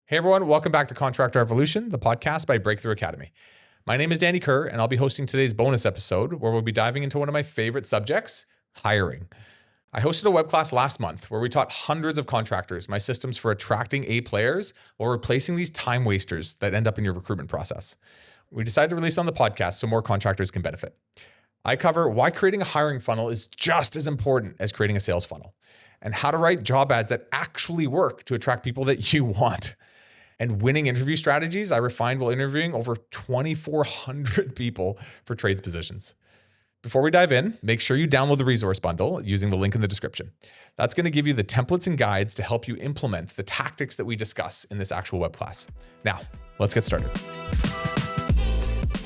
Hey everyone, welcome back to Contractor Evolution, the podcast by Breakthrough Academy. My name is Danny Kerr, and I'll be hosting today's bonus episode where we'll be diving into one of my favorite subjects, hiring. I hosted a web class last month where we taught hundreds of contractors my systems for attracting A players while replacing these time wasters that end up in your recruitment process. We decided to release it on the podcast so more contractors can benefit. I cover why creating a hiring funnel is just as important as creating a sales funnel, and how to write job ads that actually work to attract people that you want. And winning interview strategies I refined while interviewing over 2,400 people for trades positions. Before we dive in, make sure you download the resource bundle using the link in the description. That's going to give you the templates and guides to help you implement the tactics that we discuss in this actual web class. Now, let's get started.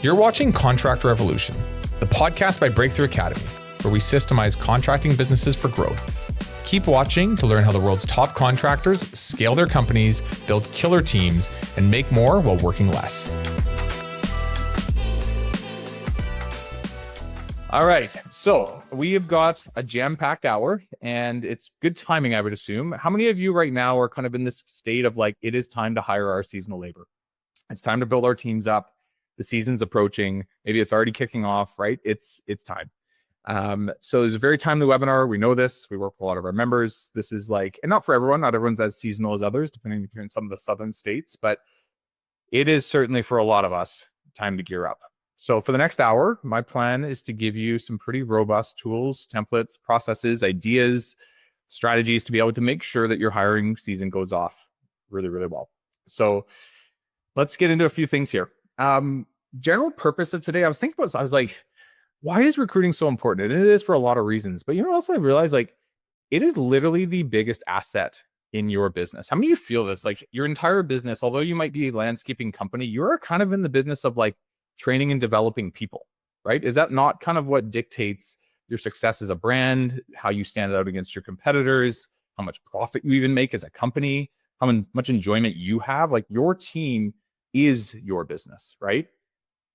You're watching Contractor Evolution, the podcast by Breakthrough Academy, where we systemize contracting businesses for growth. Keep watching to learn how the world's top contractors scale their companies, build killer teams, and make more while working less. All right, so we have got a jam-packed hour, and it's good timing, I would assume. How many of you right now are kind of in this state of like, it is time to hire our seasonal labor? It's time to build our teams up. The season's approaching. Maybe it's already kicking off, right? It's time. So there's a very timely webinar. We know this. We work with a lot of our members. This is like, and not for everyone. Not everyone's as seasonal as others, depending if you're in some of the southern states, but it is certainly for a lot of us time to gear up. So for the next hour, my plan is to give you some pretty robust tools, templates, processes, ideas, strategies to be able to make sure that your hiring season goes off really, really well. So let's get into a few things here. General purpose of today, I was like, why is recruiting so important? And it is for a lot of reasons. But also I realized like it is literally the biggest asset in your business. How many of you feel this? Like your entire business, although you might be a landscaping company, you're kind of in the business of like training and developing people, right? Is that not kind of what dictates your success as a brand, how you stand out against your competitors, how much profit you even make as a company, how much enjoyment you have? Like your team is your business, right?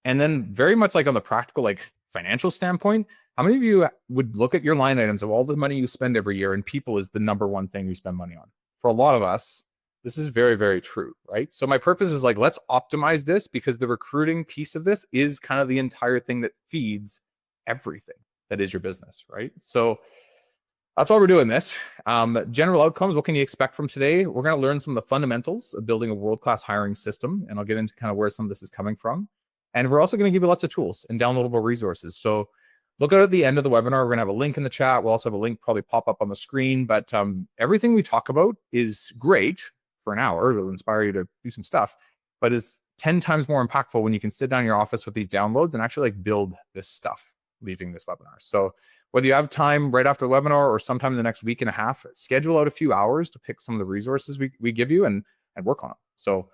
And then very much like on the practical, like financial standpoint, how many of you would look at your line items of all the money you spend every year and people is the number one thing you spend money on? For a lot of us, this is very, very true, right? So my purpose is like, let's optimize this because the recruiting piece of this is kind of the entire thing that feeds everything that is your business, right? So that's why we're doing this. General outcomes, what can you expect from today? We're going to learn some of the fundamentals of building a world-class hiring system, and I'll get into kind of where some of this is coming from. And we're also going to give you lots of tools and downloadable resources. So look out at the end of the webinar. We're going to have a link in the chat. We'll also have a link probably pop up on the screen. But everything we talk about is great for an hour. It'll inspire you to do some stuff, but it's 10 times more impactful when you can sit down in your office with these downloads and actually like build this stuff leaving this webinar. So whether you have time right after the webinar or sometime in the next week and a half, schedule out a few hours to pick some of the resources we give you and work on them. So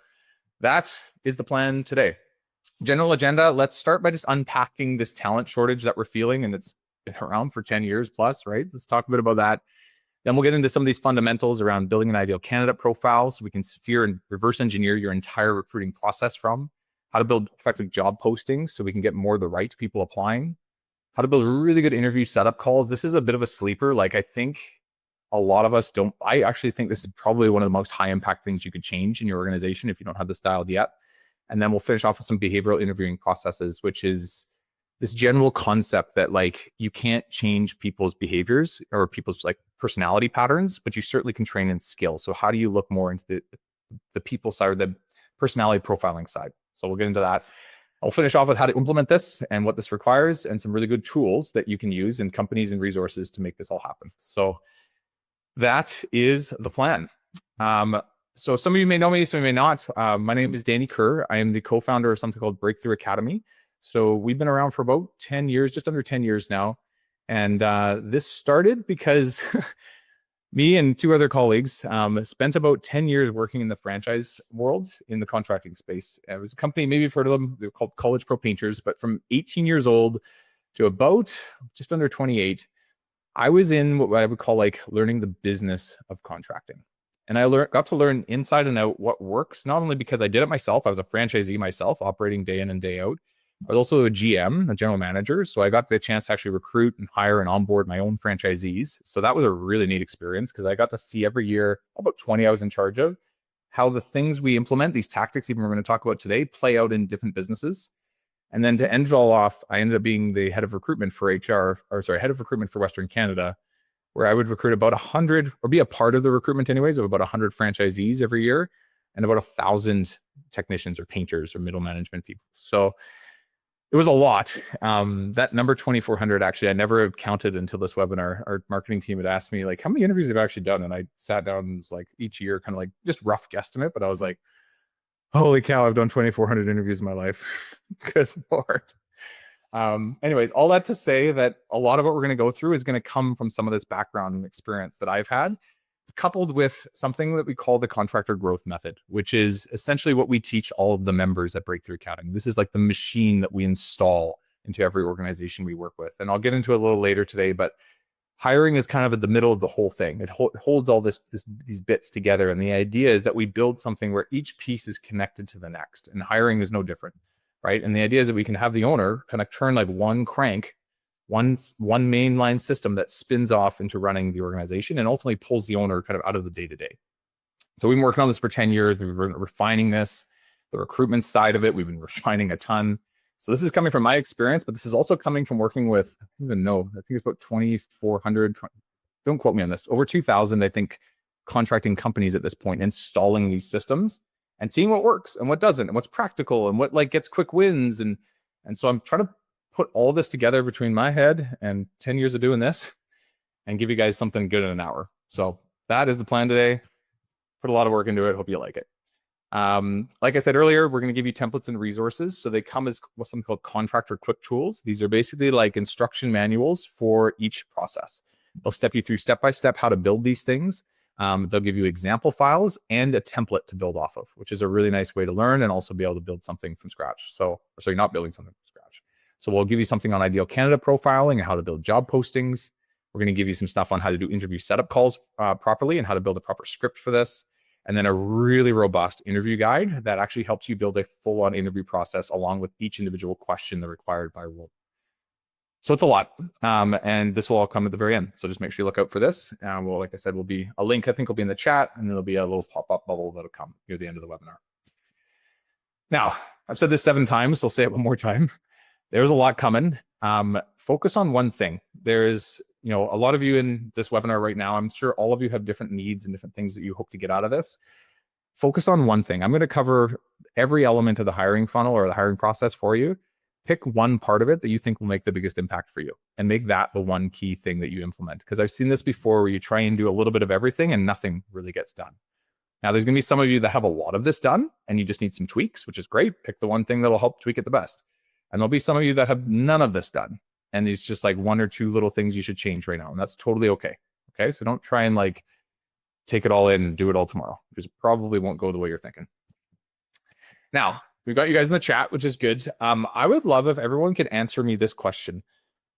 that is the plan today. General agenda, let's start by just unpacking this talent shortage that we're feeling, and it's been around for 10 years plus, right? Let's talk a bit about that. Then we'll get into some of these fundamentals around building an ideal candidate profile so we can steer and reverse engineer your entire recruiting process from how to build effective job postings so we can get more of the right people applying, how to build really good interview setup calls. This is a bit of a sleeper. Like I think a lot of us don't, I actually think this is probably one of the most high impact things you could change in your organization if you don't have this dialed yet. And then we'll finish off with some behavioral interviewing processes, which is this general concept that like you can't change people's behaviors or people's like personality patterns, but you certainly can train in skill. So how do you look more into the people side or the personality profiling side? So we'll get into that. I'll finish off with how to implement this and what this requires and some really good tools that you can use in companies and resources to make this all happen. So that is the plan. So some of you may know me, some of you may not. My name is Danny Kerr. I am the co-founder of something called Breakthrough Academy. So we've been around for about 10 years, just under 10 years now. And this started because me and two other colleagues spent about 10 years working in the franchise world in the contracting space. It was a company, maybe you've heard of them, they're called College Pro Painters, but from 18 years old to about just under 28, I was in what I would call like learning the business of contracting. And I got to learn inside and out what works, not only because I did it myself, I was a franchisee myself, operating day in and day out, but also a GM, a general manager. So I got the chance to actually recruit and hire and onboard my own franchisees. So that was a really neat experience because I got to see every year, about 20 I was in charge of, how the things we implement, these tactics, even we're going to talk about today, play out in different businesses. And then to end it all off, I ended up being the head of recruitment for head of recruitment for Western Canada, where I would recruit about 100, or be a part of the recruitment anyways, of about 100 franchisees every year and about 1,000 technicians or painters or middle management people. So it was a lot. That number 2,400, actually, I never counted until this webinar. Our marketing team had asked me, like, how many interviews have I actually done? And I sat down and was like, each year, kind of like just rough guesstimate, but I was like, holy cow, I've done 2,400 interviews in my life. Good Lord. Anyways, all that to say that a lot of what we're going to go through is going to come from some of this background and experience that I've had, coupled with something that we call the contractor growth method, which is essentially what we teach all of the members at Breakthrough Accounting. This is like the machine that we install into every organization we work with. And I'll get into it a little later today, but hiring is kind of at the middle of the whole thing. It holds all these bits together. And the idea is that we build something where each piece is connected to the next. And hiring is no different, right? And the idea is that we can have the owner kind of turn like one crank, one mainline system that spins off into running the organization and ultimately pulls the owner kind of out of the day-to-day. So we've been working on this for 10 years. We've been refining this, the recruitment side of it. We've been refining a ton. So this is coming from my experience, but this is also coming from working with, I don't even know, I think it's about 2,400, don't quote me on this, over 2,000, I think, contracting companies at this point, installing these systems and seeing what works and what doesn't and what's practical and what like gets quick wins. And so I'm trying to put all this together between my head and 10 years of doing this and give you guys something good in an hour. So that is the plan today. Put a lot of work into it. Hope you like it. Like I said earlier, we're going to give you templates and resources. So they come as what's something called contractor quick tools. These are basically like instruction manuals for each process. They'll step you through step by step how to build these things. They'll give you example files and a template to build off of, which is a really nice way to learn and also be able to build something from scratch. So you're not building something from scratch. So we'll give you something on ideal candidate profiling and how to build job postings. We're going to give you some stuff on how to do interview setup calls properly and how to build a proper script for this. And then a really robust interview guide that actually helps you build a full-on interview process along with each individual question that required by role. So it's a lot. And this will all come at the very end. So just make sure you look out for this. Well, like I said, will be a link, I think will be in the chat, and there'll be a little pop-up bubble that'll come near the end of the webinar. Now, I've said this 7 times, so I'll say it one more time. There's a lot coming. Focus on one thing. There is, a lot of you in this webinar right now, I'm sure all of you have different needs and different things that you hope to get out of this. Focus on one thing. I'm going to cover every element of the hiring funnel or the hiring process for you. Pick one part of it that you think will make the biggest impact for you and make that the one key thing that you implement. Because I've seen this before where you try and do a little bit of everything and nothing really gets done. Now, there's going to be some of you that have a lot of this done and you just need some tweaks, which is great. Pick the one thing that'll help tweak it the best. And there'll be some of you that have none of this done. And it's just like 1 or 2 little things you should change right now. And that's totally okay. Okay. So don't try and like take it all in and do it all tomorrow, because it probably won't go the way you're thinking. Now, we've got you guys in the chat, which is good. I would love if everyone could answer me this question.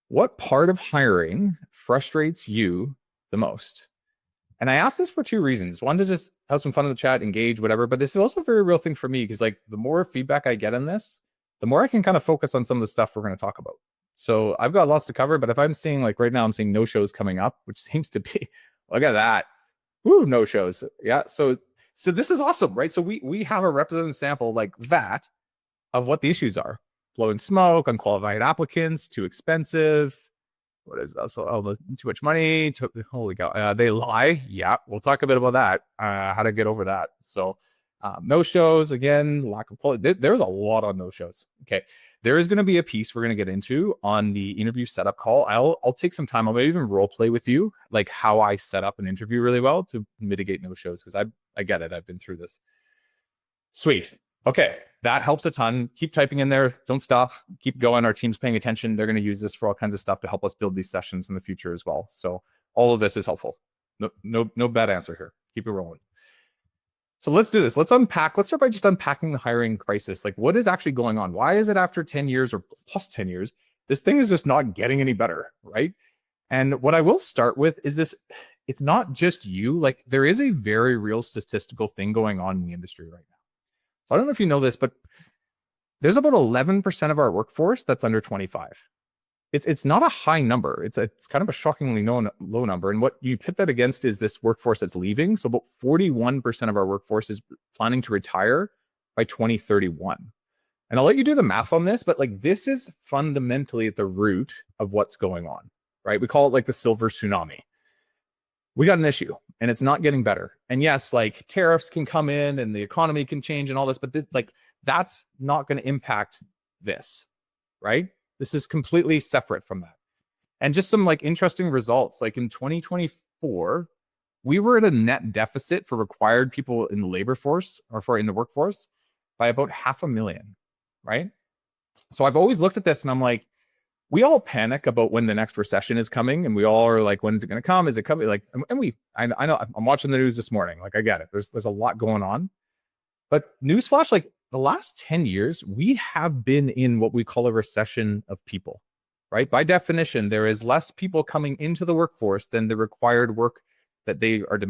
What part of hiring frustrates you the most? And I ask this for 2 reasons. One, to just have some fun in the chat, engage, whatever. But this is also a very real thing for me, because like the more feedback I get in this, the more I can kind of focus on some of the stuff we're going to talk about. So I've got lots to cover, but if I'm seeing like right now, I'm seeing no shows coming up, which seems to be, look at that. Woo, no shows. Yeah. So this is awesome, right? So we have a representative sample like that of what the issues are. Blowing smoke, unqualified applicants, too expensive. What is that? So too much money. Holy cow. They lie. Yeah. We'll talk a bit about that. How to get over that. So no shows, again, lack of quality. There's a lot on no shows. Okay. There is going to be a piece we're going to get into on the interview setup call. I'll take some time. I'll maybe even role play with you, like how I set up an interview really well to mitigate no shows, because I get it. I've been through this. Sweet. Okay. That helps a ton. Keep typing in there. Don't stop. Keep going. Our team's paying attention. They're going to use this for all kinds of stuff to help us build these sessions in the future as well. So all of this is helpful. No bad answer here. Keep it rolling. So let's do this. Let's unpack. Let's start by just unpacking the hiring crisis. Like, what is actually going on? Why is it after 10 years or plus 10 years, this thing is just not getting any better, right? And what I will start with is this. It's not just you. Like, there is a very real statistical thing going on in the industry right now. So I don't know if you know this, but there's about 11% of our workforce that's under 25. It's not a high number. It's kind of a shockingly low number. And what you pit that against is this workforce that's leaving. So about 41% of our workforce is planning to retire by 2031. And I'll let you do the math on this, but like this is fundamentally at the root of what's going on, right? We call it like the silver tsunami. We got an issue and it's not getting better. And yes, like tariffs can come in and the economy can change and all this, but this, like that's not going to impact this, right? This is completely separate from that. And just some like interesting results. Like in 2024, we were at a net deficit for required people in the labor force or for in the workforce by about 500,000, right? So I've always looked at this and I'm like, we all panic about when the next recession is coming, and we all are like, when is it going to come? Is it coming? Like, and I know I'm watching the news this morning. Like, I get it. There's a lot going on, but newsflash, like the last 10 years, we have been in what we call a recession of people, right? By definition, there is less people coming into the workforce than the required work that they are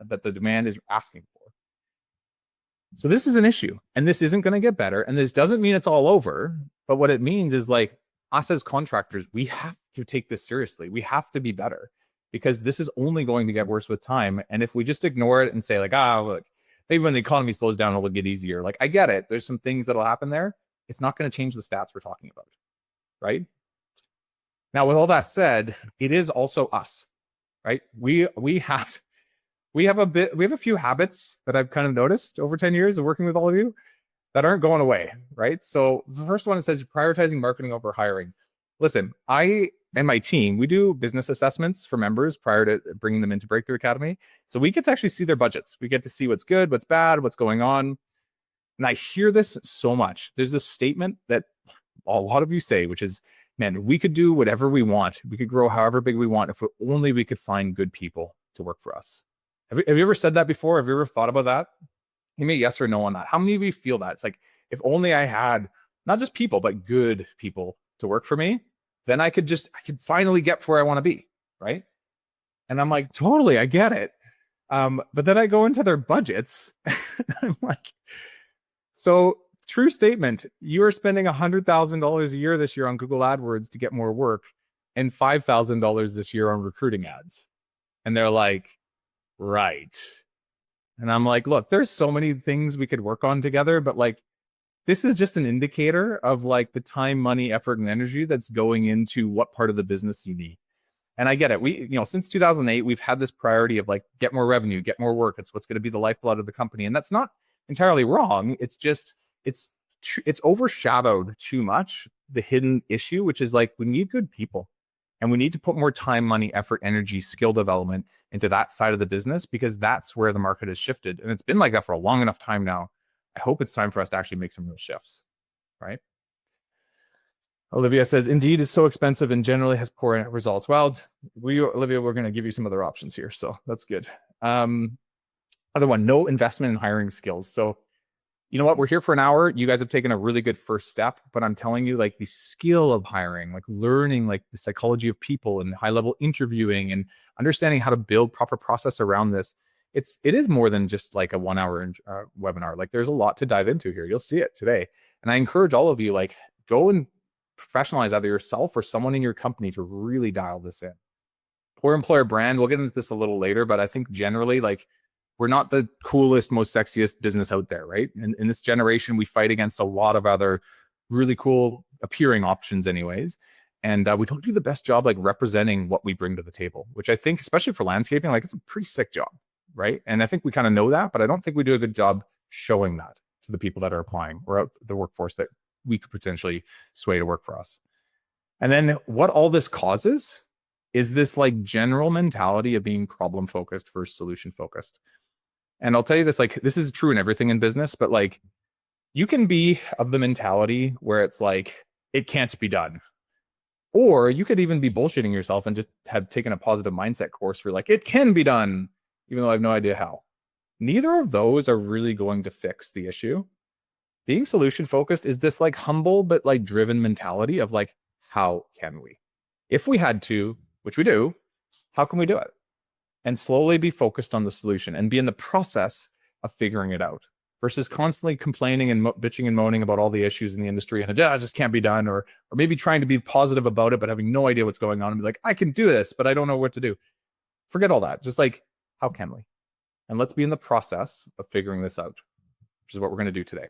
that the demand is asking for. So this is an issue, and this isn't going to get better. And this doesn't mean it's all over, but what it means is like us as contractors, we have to take this seriously. We have to be better because this is only going to get worse with time. And if we just ignore it and say like, look, maybe when the economy slows down, it'll get easier. Like, I get it. There's some things that'll happen there. It's not going to change the stats we're talking about, right? Now, with all that said, it is also us, right? We have a few habits that I've kind of noticed over 10 years of working with all of you that aren't going away, right? So the first one, it says prioritizing marketing over hiring. Listen, I and my team, we do business assessments for members prior to bringing them into Breakthrough Academy. So we get to actually see their budgets. We get to see what's good, what's bad, what's going on. And I hear this so much. There's this statement that a lot of you say, which is, man, we could do whatever we want. We could grow however big we want if only we could find good people to work for us. Have you ever said that before? Have you ever thought about that? Give me a yes or no on that. How many of you feel that? It's like, if only I had not just people, but good people to work for me, then I could finally get where I want to be, right? And I'm like, totally, I get it. But then I go into their budgets. I'm like, so true statement, you are spending $100,000 a year this year on Google AdWords to get more work and $5,000 this year on recruiting ads. And they're like, right. And I'm like, look, there's so many things we could work on together, but like, this is just an indicator of like the time, money, effort, and energy that's going into what part of the business you need. And I get it. Since 2008, we've had this priority of like, get more revenue, get more work. It's what's going to be the lifeblood of the company. And that's not entirely wrong. It's just, it's overshadowed too much the hidden issue, which is like, we need good people. And we need to put more time, money, effort, energy, skill development into that side of the business because that's where the market has shifted. And it's been like that for a long enough time now. I hope it's time for us to actually make some real shifts, right? Olivia says, Indeed is so expensive and generally has poor results. Well, Olivia, we're going to give you some other options here. So that's good. Other one, no investment in hiring skills. So you know what? We're here for an hour. You guys have taken a really good first step, but I'm telling you, like the skill of hiring, like learning, like the psychology of people and high level interviewing and understanding how to build proper process around this. It is more than just like a 1 hour webinar. Like there's a lot to dive into here. You'll see it today. And I encourage all of you, like go and professionalize either yourself or someone in your company to really dial this in. Poor employer brand. We'll get into this a little later, but I think generally like we're not the coolest, most sexiest business out there, right? And in this generation, we fight against a lot of other really cool appearing options anyways. And we don't do the best job like representing what we bring to the table, which I think, especially for landscaping, like it's a pretty sick job, right? And I think we kind of know that, but I don't think we do a good job showing that to the people that are applying or out the workforce that we could potentially sway to work for us. And then what all this causes is this like general mentality of being problem focused versus solution focused. And I'll tell you this, like, this is true in everything in business, but like, you can be of the mentality where it's like, it can't be done. Or you could even be bullshitting yourself and just have taken a positive mindset course for like, it can be done, even though I have no idea how. Neither of those are really going to fix the issue. Being solution focused is this like humble, but like driven mentality of like, how can we? If we had to, which we do, how can we do it? And slowly be focused on the solution and be in the process of figuring it out versus constantly complaining and bitching and moaning about all the issues in the industry and it just can't be done, or maybe trying to be positive about it but having no idea what's going on and be like, I can do this, but I don't know what to do. Forget all that. Just like, how can we? And let's be in the process of figuring this out, which is what we're going to do today.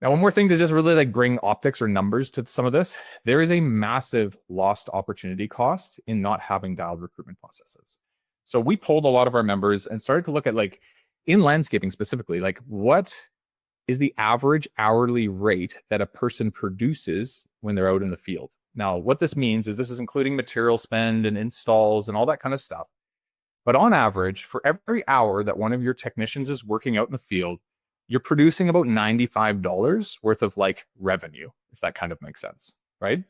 Now, one more thing to just really like bring optics or numbers to some of this. There is a massive lost opportunity cost in not having dialed recruitment processes. So we polled a lot of our members and started to look at, like, in landscaping specifically, like, what is the average hourly rate that a person produces when they're out in the field? Now, what this means is this is including material spend and installs and all that kind of stuff. But on average, for every hour that one of your technicians is working out in the field, you're producing about $95 worth of like revenue, if that kind of makes sense, right?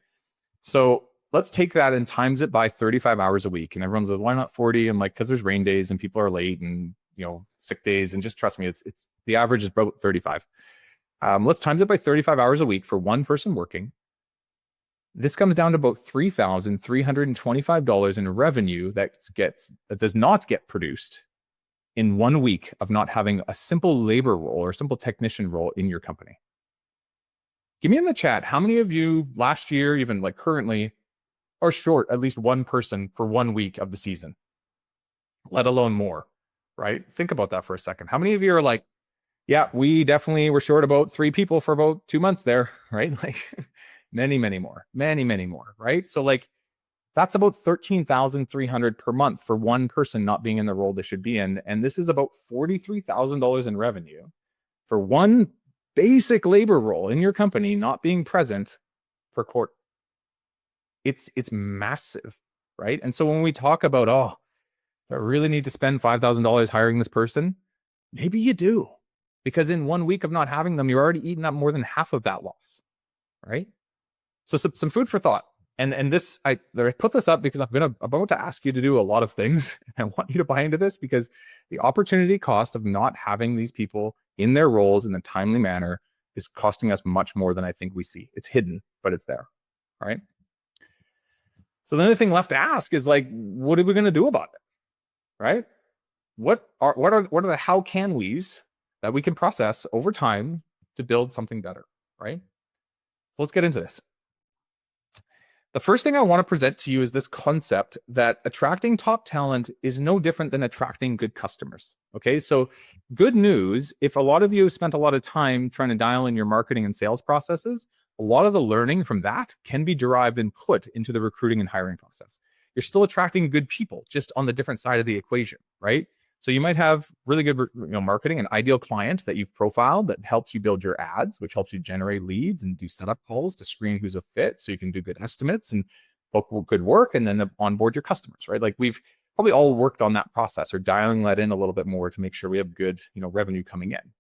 So let's take that and times it by 35 hours a week. And everyone's like, why not 40? And like, because there's rain days and people are late and, you know, sick days. And just trust me, it's the average is about 35. Let's times it by 35 hours a week for one person working. This comes down to about $3,325 in revenue that does not get produced in 1 week of not having a simple labor role or simple technician role in your company. Give me in the chat, how many of you last year, even like currently, are short at least one person for 1 week of the season, let alone more, right? Think about that for a second. How many of you are like, yeah, we definitely were short about 3 people for about 2 months there, right? Like many more, right? So like, that's about $13,300 per month for one person not being in the role they should be in. And this is about $43,000 in revenue for one basic labor role in your company not being present per quarter. It's massive, right? And so when we talk about, oh, I really need to spend $5,000 hiring this person, maybe you do, because in 1 week of not having them, you're already eating up more than half of that loss, right? So some food for thought. And this, I put this up because I'm about to ask you to do a lot of things. And I want you to buy into this because the opportunity cost of not having these people in their roles in a timely manner is costing us much more than I think we see. It's hidden, but it's there, all right? So the only thing left to ask is, like, what are we going to do about it, right? What are the how can we's that we can process over time to build something better, right? So let's get into this. The first thing I want to present to you is this concept that attracting top talent is no different than attracting good customers. Okay, so good news, if a lot of you have spent a lot of time trying to dial in your marketing and sales processes, a lot of the learning from that can be derived and put into the recruiting and hiring process. You're still attracting good people, just on the different side of the equation, right? So you might have really good, marketing, an ideal client that you've profiled that helps you build your ads, which helps you generate leads and do setup calls to screen who's a fit, so you can do good estimates and book good work, and then onboard your customers, right? Like, we've probably all worked on that process or dialing that in a little bit more to make sure we have good, revenue coming in.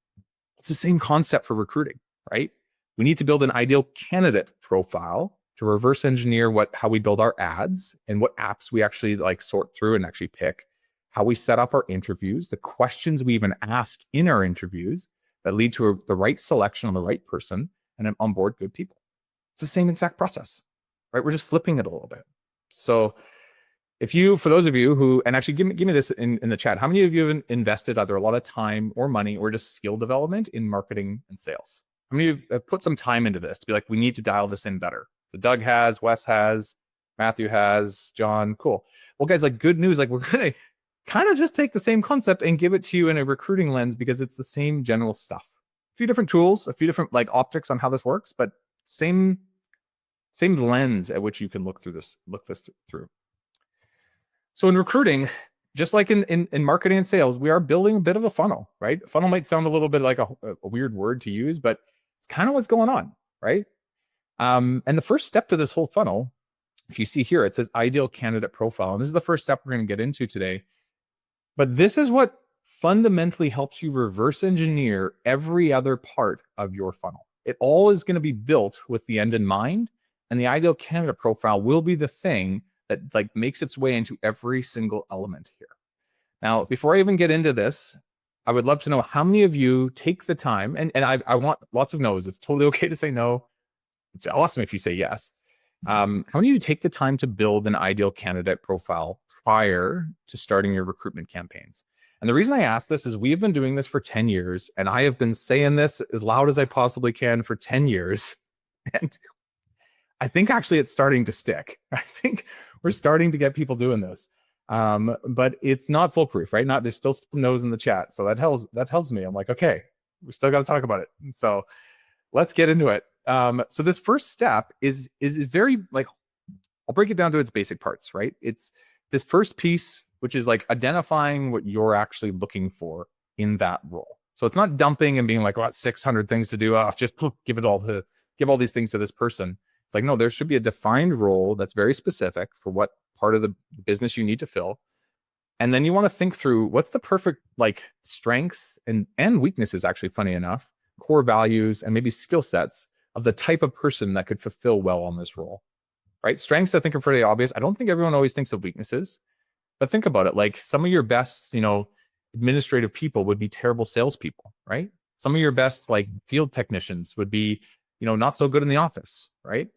It's the same concept for recruiting, right? We need to build an ideal candidate profile to reverse engineer how we build our ads and what apps we actually like sort through and actually pick, how we set up our interviews, the questions we even ask in our interviews that lead to the right selection on the right person, and then onboard good people. It's the same exact process, right? We're just flipping it a little bit. So for those of you who, and actually give me this in the chat, how many of you have invested either a lot of time or money or just skill development in marketing and sales? How many of you have put some time into this to be like, we need to dial this in better? So Doug has, Wes has, Matthew has, John, cool. Well, guys, like, good news, like, we're going to kind of just take the same concept and give it to you in a recruiting lens, because it's the same general stuff. A few different tools, a few different like optics on how this works, but same lens at which you can look this through. So in recruiting, just like in marketing and sales, we are building a bit of a funnel, right? A funnel might sound a little bit like a weird word to use, but it's kind of what's going on, right? And the first step to this whole funnel, if you see here, it says ideal candidate profile. And this is the first step we're going to get into today. But this is what fundamentally helps you reverse engineer every other part of your funnel. It all is going to be built with the end in mind, and the ideal candidate profile will be the thing that like makes its way into every single element here. Now, before I even get into this, I would love to know how many of you take the time, and I want lots of no's. It's totally okay to say no. It's awesome if you say yes. How many of you take the time to build an ideal candidate profile prior to starting your recruitment campaigns? And the reason I ask this is we have been doing this for 10 years, and I have been saying this as loud as I possibly can for 10 years. And I think actually it's starting to stick. I think we're starting to get people doing this. But it's not foolproof, right? There's still some no's in the chat. So that helps me. I'm like, okay, we still got to talk about it. So let's get into it. So this first step is very like, I'll break it down to its basic parts, right? It's this first piece, which is like identifying what you're actually looking for in that role. So it's not dumping and being like, oh, 600 things to do. Just give all these things to this person. It's like, no, there should be a defined role that's very specific for what part of the business you need to fill. And then you want to think through what's the perfect like strengths and weaknesses, actually, funny enough, core values, and maybe skill sets of the type of person that could fulfill well on this role, right? Strengths, I think, are pretty obvious. I don't think everyone always thinks of weaknesses, but think about it. Like some of your best, administrative people would be terrible salespeople, right? Some of your best like field technicians would be, not so good in the office, right?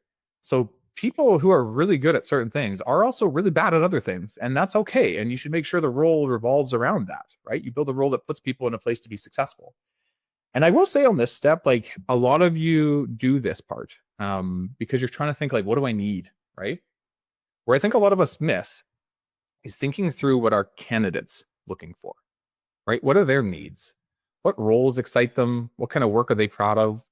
So people who are really good at certain things are also really bad at other things, and that's okay. And you should make sure the role revolves around that, right? You build a role that puts people in a place to be successful. And I will say on this step, like a lot of you do this part because you're trying to think like, what do I need, right? Where I think a lot of us miss is thinking through what our candidates looking for, right? What are their needs? What roles excite them? What kind of work are they proud of?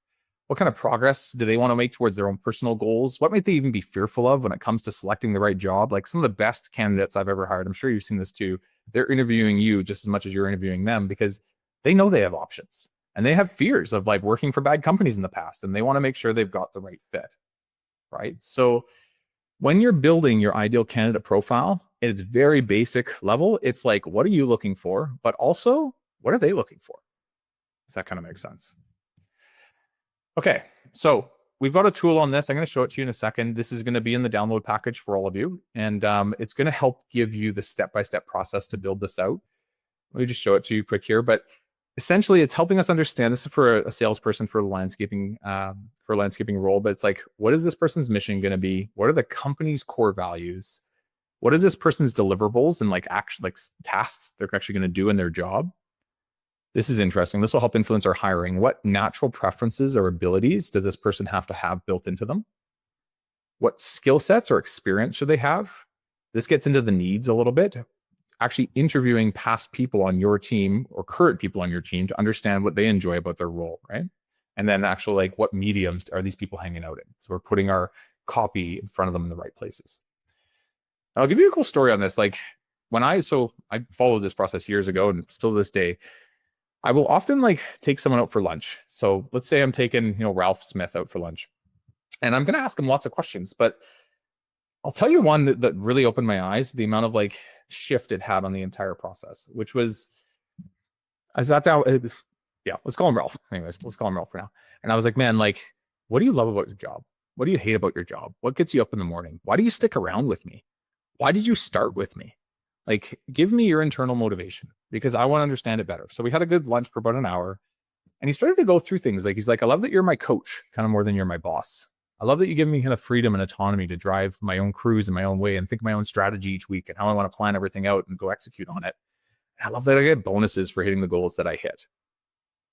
What kind of progress do they want to make towards their own personal goals? What might they even be fearful of when it comes to selecting the right job? Like some of the best candidates I've ever hired, I'm sure you've seen this too, they're interviewing you just as much as you're interviewing them because they know they have options and they have fears of like working for bad companies in the past, and they want to make sure they've got the right fit, right? So when you're building your ideal candidate profile, at its very basic level, it's like, what are you looking for? But also, what are they looking for? If that kind of makes sense. Okay, so we've got a tool on this. I'm going to show it to you in a second. This is going to be in the download package for all of you, and it's going to help give you the step-by-step process to build this out. Let me just show it to you quick here, but essentially it's helping us understand. This is for a salesperson for a landscaping role, but it's like, what is this person's mission going to be? What are the company's core values? What is this person's deliverables and like tasks they're actually going to do in their job? This is interesting. This will help influence our hiring. What natural preferences or abilities does this person have to have built into them? What skill sets or experience should they have? This gets into the needs a little bit. Actually interviewing past people on your team or current people on your team to understand what they enjoy about their role, right? And then actually like what mediums are these people hanging out in? So we're putting our copy in front of them in the right places. I'll give you a cool story on this. Like I followed this process years ago, and still to this day, I will often like take someone out for lunch. So let's say I'm taking, Ralph Smith out for lunch, and I'm going to ask him lots of questions, but I'll tell you one that really opened my eyes, the amount of like shift it had on the entire process, which was, I sat down, let's call him Ralph. Anyways, let's call him Ralph for now. And I was like, man, like, what do you love about your job? What do you hate about your job? What gets you up in the morning? Why do you stick around with me? Why did you start with me? Like, give me your internal motivation because I want to understand it better. So we had a good lunch for about an hour, and he started to go through things. Like, he's like, I love that you're my coach kind of more than you're my boss. I love that you give me kind of freedom and autonomy to drive my own crews in my own way and think my own strategy each week and how I want to plan everything out and go execute on it. And I love that I get bonuses for hitting the goals that I hit.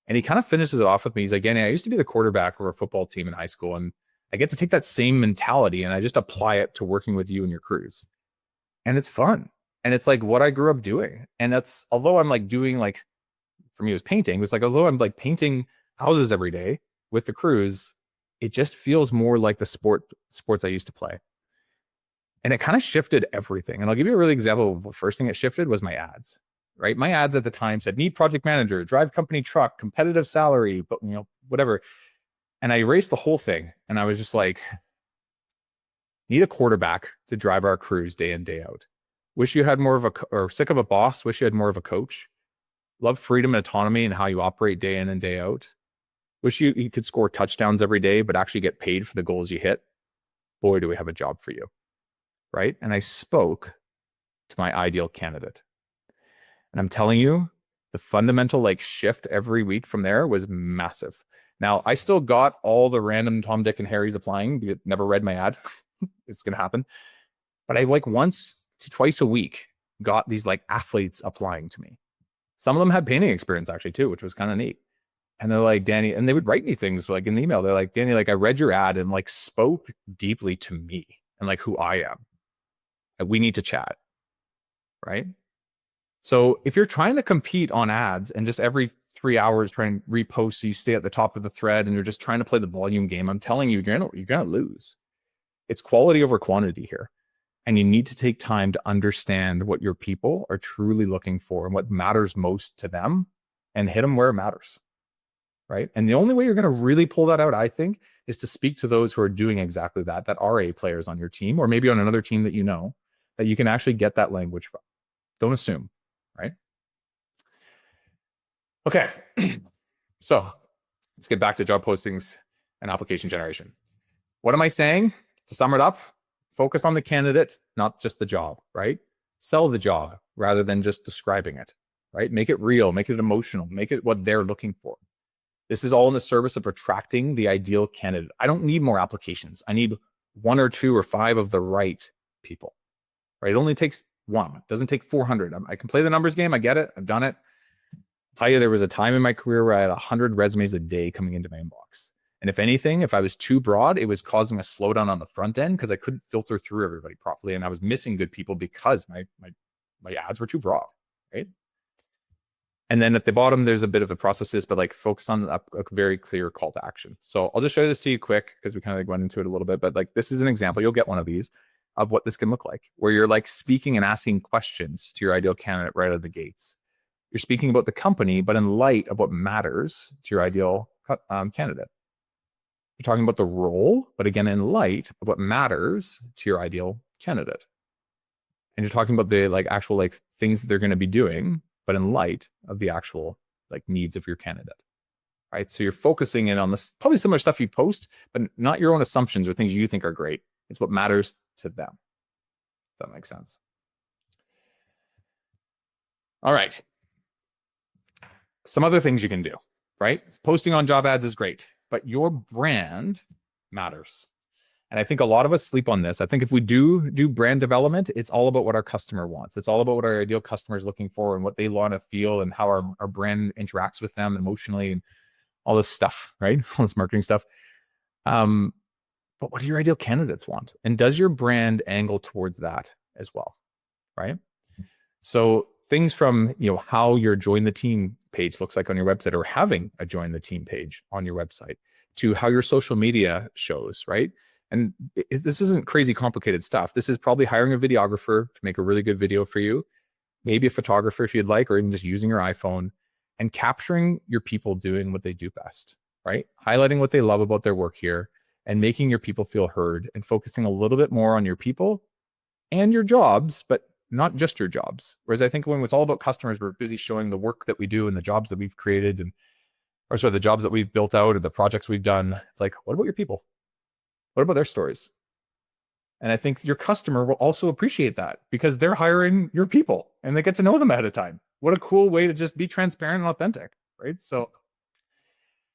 And he kind of finishes it off with me. He's like, Danny, I used to be the quarterback of a football team in high school, and I get to take that same mentality and I just apply it to working with you and your crews. And it's fun. And it's like what I grew up doing. And that's, although I'm like doing like, for me, it was painting. It was like, although I'm like painting houses every day with the crews, it just feels more like the sports I used to play. And it kind of shifted everything. And I'll give you a really example of the first thing it shifted was my ads, right? My ads at the time said, need project manager, drive company truck, competitive salary, but whatever. And I erased the whole thing. And I was just like, need a quarterback to drive our crews day in, day out. Wish you had more of or sick of a boss. Wish you had more of a coach. Love freedom and autonomy and how you operate day in and day out. Wish you could score touchdowns every day, but actually get paid for the goals you hit. Boy, do we have a job for you, right? And I spoke to my ideal candidate. And I'm telling you, the fundamental like shift every week from there was massive. Now, I still got all the random Tom, Dick, and Harry's applying. You never read my ad. It's going to happen. But I like once to twice a week got these like athletes applying to me. Some of them had painting experience actually too, which was kind of neat. And they're like, Danny, and they would write me things like in the email. They're like, Danny, like I read your ad and like spoke deeply to me and like who I am. And we need to chat. Right. So if you're trying to compete on ads and just every 3 hours trying to repost so you stay at the top of the thread and you're just trying to play the volume game, I'm telling you, you're gonna lose. It's quality over quantity here. And you need to take time to understand what your people are truly looking for and what matters most to them and hit them where it matters. Right. And the only way you're going to really pull that out, I think, is to speak to those who are doing exactly that, that are A players on your team, or maybe on another team that you know, that you can actually get that language from. Don't assume. Right. Okay. So let's get back to job postings and application generation. What am I saying? To sum it up, focus on the candidate, not just the job, right? Sell the job rather than just describing it, right? Make it real, make it emotional, make it what they're looking for. This is all in the service of attracting the ideal candidate. I don't need more applications. I need 1 or 2 or 5 of the right people, right? It only takes 1. It doesn't take 400. I can play the numbers game. I get it. I've done it. I'll tell you, there was a time in my career where I had 100 resumes a day coming into my inbox. And if anything, if I was too broad, it was causing a slowdown on the front end because I couldn't filter through everybody properly. And I was missing good people because my ads were too broad, right? And then at the bottom, there's a bit of a processes, but like focus on a very clear call to action. So I'll just show this to you quick because we kind of like went into it a little bit, but like this is an example. You'll get one of these of what this can look like, where you're like speaking and asking questions to your ideal candidate right out of the gates. You're speaking about the company, but in light of what matters to your ideal candidate. You're talking about the role, but again, in light of what matters to your ideal candidate. And you're talking about the like actual like things that they're going to be doing, but in light of the actual like needs of your candidate, right? So you're focusing in on this probably similar stuff you post, but not your own assumptions or things you think are great. It's what matters to them. If that makes sense. All right. Some other things you can do, right? Posting on job ads is great, but your brand matters. And I think a lot of us sleep on this. I think if we do brand development, it's all about what our customer wants. It's all about what our ideal customer is looking for and what they want to feel and how our brand interacts with them emotionally and all this stuff, right? All this marketing stuff. But what do your ideal candidates want? And does your brand angle towards that as well, right? So things from, how your join the team page looks like on your website or having a join the team page on your website to how your social media shows, right? And this isn't crazy complicated stuff. This is probably hiring a videographer to make a really good video for you, maybe a photographer if you'd like, or even just using your iPhone and capturing your people doing what they do best, right? Highlighting what they love about their work here and making your people feel heard and focusing a little bit more on your people and your jobs, but not just your jobs. Whereas I think when it's all about customers, we're busy showing the work that we do and the jobs that we've created the jobs that we've built out or the projects we've done. It's like, what about your people? What about their stories? And I think your customer will also appreciate that because they're hiring your people and they get to know them ahead of time. What a cool way to just be transparent and authentic, right? So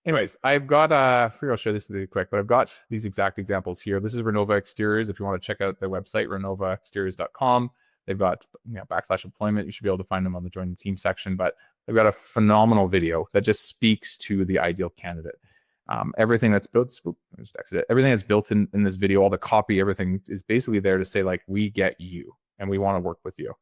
anyways, I've got, I figure I'll show this really quick, but I've got these exact examples here. This is Renova Exteriors. If you want to check out their website, renovaexteriors.com, they've got /employment. You should be able to find them on the join the team section, but they've got a phenomenal video that just speaks to the ideal candidate. Everything that's built, everything that's built in this video, all the copy, everything is basically there to say like, we get you and we want to work with you.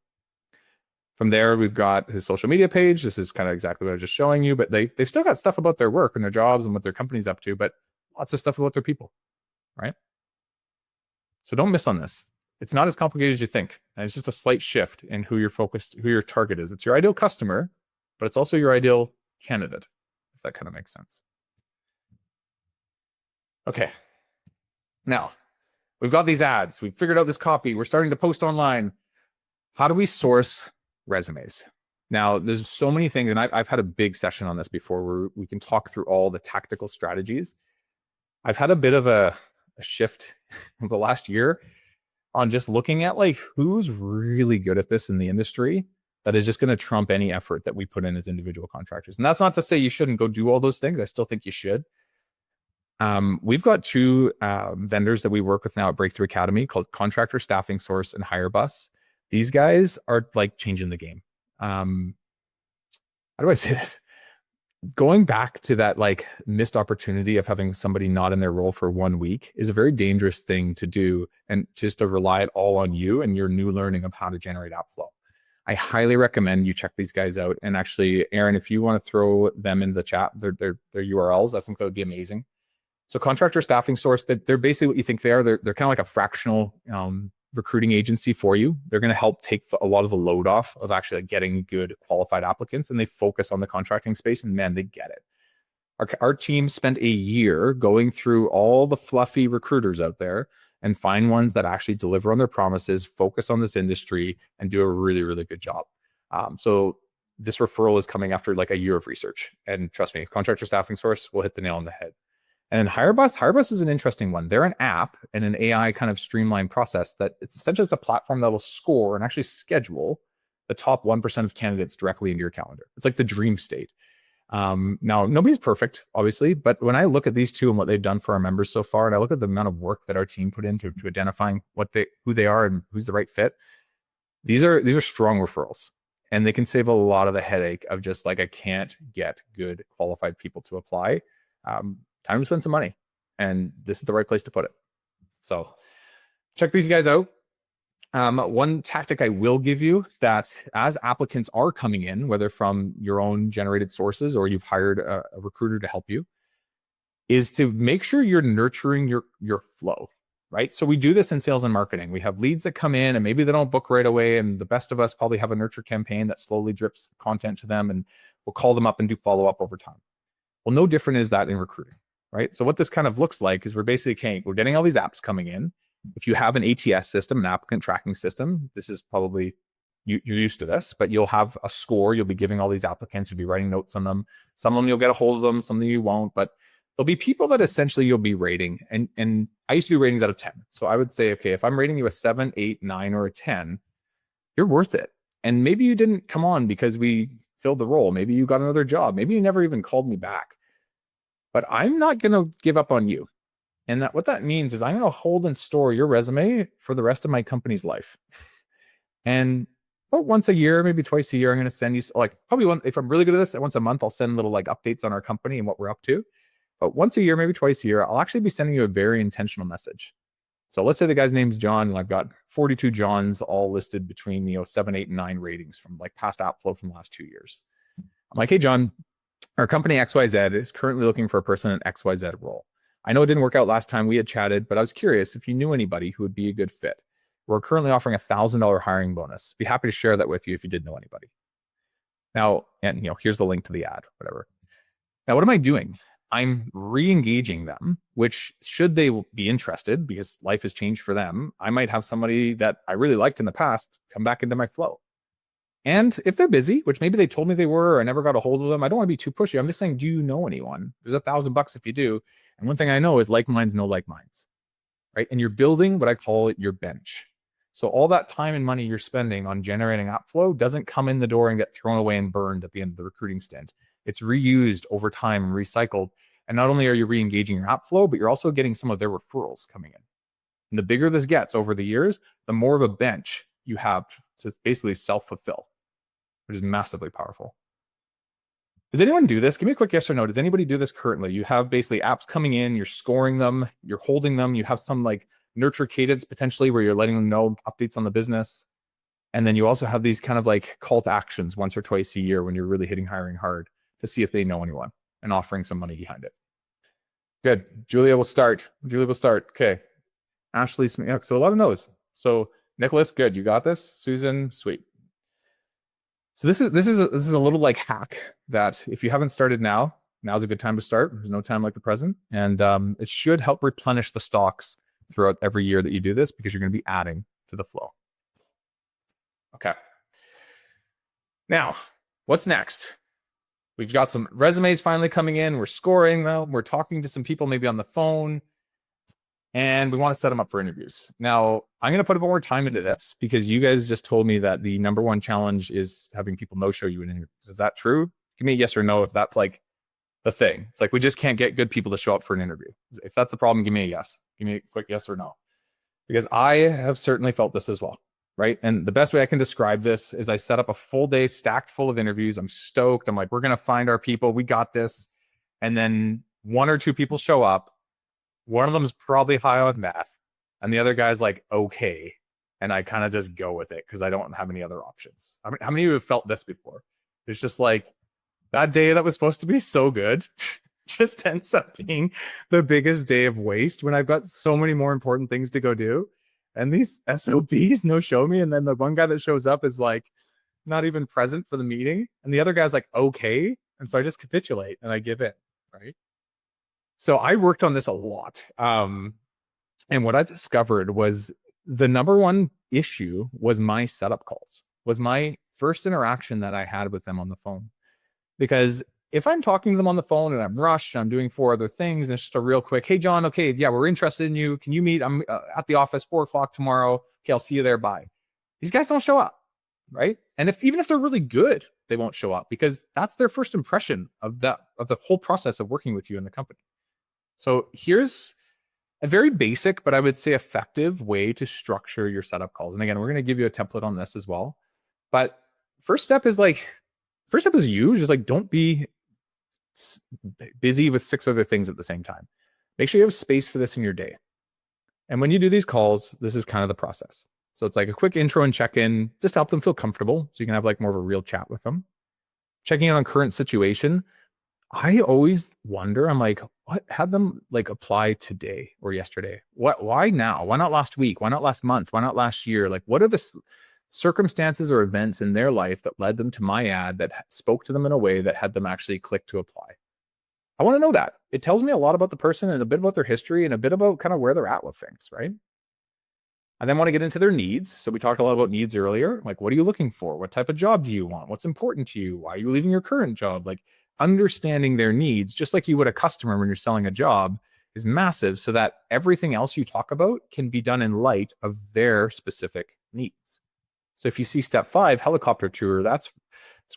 From there, we've got his social media page. This is kind of exactly what I was just showing you, but they've still got stuff about their work and their jobs and what their company's up to, but lots of stuff about their people, right? So don't miss on this. It's not as complicated as you think. And it's just a slight shift in who your target is. It's your ideal customer, but it's also your ideal candidate, if that kind of makes sense. Okay. Now, we've got these ads. We've figured out this copy. We're starting to post online. How do we source resumes? Now, there's so many things, and I've had a big session on this before where we can talk through all the tactical strategies. I've had a bit of a shift in the last year on just looking at like who's really good at this in the industry that is just going to trump any effort that we put in as individual contractors. And that's not to say you shouldn't go do all those things. I still think you should. We've got 2 vendors that we work with now at Breakthrough Academy called Contractor Staffing Source and HireBus. These guys are like changing the game. how do I say this? Going back to that like missed opportunity of having somebody not in their role for 1 week is a very dangerous thing to do, and just to rely it all on you and your new learning of how to generate app flow. I highly recommend you check these guys out. And actually, Aaron, if you want to throw them in the chat, their URLs, I think that would be amazing. So contractor staffing source, they're basically what you think they are. They're kind of like a fractional recruiting agency for you. They're going to help take a lot of the load off of actually like getting good qualified applicants, and they focus on the contracting space, and man, they get it. Our team spent a year going through all the fluffy recruiters out there and find ones that actually deliver on their promises, focus on this industry, and do a really, really good job. So this referral is coming after like a year of research. And trust me, contractor staffing source will hit the nail on the head. And HireBus is an interesting one. They're an app and an AI kind of streamlined process that it's essentially a platform that will score and actually schedule the top 1% of candidates directly into your calendar. It's like the dream state. Now, nobody's perfect, obviously, but when I look at these two and what they've done for our members so far, and I look at the amount of work that our team put into to identifying who they are and who's the right fit, these are strong referrals. And they can save a lot of the headache of just like, I can't get good qualified people to apply. Time to spend some money, and this is the right place to put it. So check these guys out. One tactic I will give you, that as applicants are coming in, whether from your own generated sources or you've hired a recruiter to help you, is to make sure you're nurturing your flow, right? So we do this in sales and marketing. We have leads that come in and maybe they don't book right away, and the best of us probably have a nurture campaign that slowly drips content to them, and we'll call them up and do follow-up over time. Well, no different is that in recruiting. Right. So what this kind of looks like is we're getting all these apps coming in. If you have an ATS system, an applicant tracking system, this is probably, you're used to this, but you'll have a score. You'll be giving all these applicants, you'll be writing notes on them. Some of them you'll get a hold of them, some of them you won't, but there'll be people that essentially you'll be rating. And I used to do ratings out of 10. So I would say, okay, if I'm rating you a 7, 8, 9, or a 10, you're worth it. And maybe you didn't come on because we filled the role. Maybe you got another job. Maybe you never even called me back. But I'm not going to give up on you. And what that means is I'm going to hold and store your resume for the rest of my company's life. And about once a year, maybe twice a year, I'm going to send you, like probably if I'm really good at this, once a month, I'll send little like updates on our company and what we're up to. But once a year, maybe twice a year, I'll actually be sending you a very intentional message. So let's say the guy's name's John, and I've got 42 Johns all listed between 7, 8, and 9 ratings from like past app flow from the last 2 years. I'm like, hey, John, our company XYZ is currently looking for a person in XYZ role. I know it didn't work out last time we had chatted, but I was curious if you knew anybody who would be a good fit. We're currently offering $1,000 hiring bonus. Be happy to share that with you if you did know anybody. Now, and here's the link to the ad, whatever. Now, what am I doing? I'm re-engaging them, which should they be interested, because life has changed for them, I might have somebody that I really liked in the past come back into my flow. And if they're busy, which maybe they told me they were, or I never got a hold of them, I don't want to be too pushy. I'm just saying, do you know anyone? There's $1,000 if you do. And one thing I know is like minds know like minds, right? And you're building what I call your bench. So all that time and money you're spending on generating app flow doesn't come in the door and get thrown away and burned at the end of the recruiting stint. It's reused over time and recycled. And not only are you re-engaging your app flow, but you're also getting some of their referrals coming in. And the bigger this gets over the years, the more of a bench you have to basically self-fulfill, which is massively powerful. Does anyone do this? Give me a quick yes or no. Does anybody do this currently? You have basically apps coming in, you're scoring them, you're holding them, you have some like nurture cadence potentially where you're letting them know updates on the business. And then you also have these kind of like call to actions once or twice a year when you're really hitting hiring hard to see if they know anyone and offering some money behind it. Good. Julia will start. Okay. Ashley Smith. Yeah, so a lot of no's. So Nicholas, good. You got this. Susan, sweet. So this is a little like hack that if you haven't started now, now's a good time to start. There's no time like the present. And it should help replenish the stocks throughout every year that you do this, because you're going to be adding to the flow. Okay. Now, what's next? We've got some resumes finally coming in. We're scoring them. We're talking to some people maybe on the phone, and we want to set them up for interviews. Now, I'm going to put a bit more time into this because you guys just told me that the #1 challenge is having people no-show you in interviews. Is that true? Give me a yes or no if that's like the thing. It's like we just can't get good people to show up for an interview. If that's the problem, give me a yes. Give me a quick yes or no. Because I have certainly felt this as well. right? And the best way I can describe this is I set up a full day stacked full of interviews. I'm stoked. I'm like, we're going to find our people. We got this. And then one or two people show up. One of them is probably high on math, and the other guy's like, okay. And I kind of just go with it because I don't have any other options. I mean, how many of you have felt this before? It's just like that day that was supposed to be so good just ends up being the biggest day of waste when I've got so many more important things to go do. And these SOBs no show me. And then the one guy that shows up is like not even present for the meeting. And the other guy's like, okay. And so I just capitulate and I give in, right? So I worked on this a lot. And what I discovered was the number one issue was my setup calls, was my first interaction that I had with them on the phone. Because if I'm talking to them on the phone and I'm rushed, I'm doing 4 other things, and it's just a real quick, hey, John, okay, yeah, we're interested in you. Can you meet? I'm at the office 4:00 tomorrow. Okay, I'll see you there. Bye. These guys don't show up, right? And even if they're really good, they won't show up because that's their first impression of the whole process of working with you in the company. So here's a very basic, but I would say effective way to structure your setup calls. And again, we're going to give you a template on this as well. But first step is you just like, don't be busy with 6 other things at the same time. Make sure you have space for this in your day. And when you do these calls, this is kind of the process. So it's like a quick intro and check-in, just to help them feel comfortable. So you can have like more of a real chat with them. Checking in on current situation. I always wonder, I'm like, what had them like apply today or yesterday? Why now? Why not last week? Why not last month? Why not last year? Like, what are the circumstances or events in their life that led them to my ad that spoke to them in a way that had them actually click to apply? I want to know that. It tells me a lot about the person and a bit about their history and a bit about kind of where they're at with things, right? I then want to get into their needs. So we talked a lot about needs earlier. Like, what are you looking for? What type of job do you want? What's important to you? Why are you leaving your current job? Like, understanding their needs, just like you would a customer when you're selling a job, is massive so that everything else you talk about can be done in light of their specific needs. So if you see step 5, helicopter tour, that's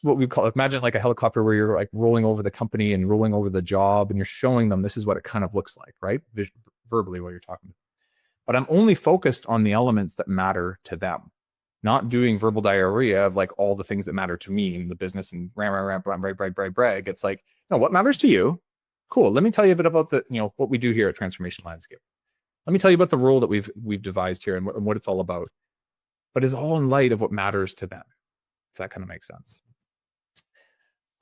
what we call, imagine like a helicopter where you're like rolling over the company and rolling over the job and you're showing them this is what it kind of looks like, right? Verbally while you're talking. But I'm only focused on the elements that matter to them, not doing verbal diarrhea of like all the things that matter to me in the business and brag. It's like, no, what matters to you? Cool. Let me tell you a bit about what we do here at Transformation Landscape. Let me tell you about the role that we've devised here and what it's all about. But it's all in light of what matters to them, if that kind of makes sense.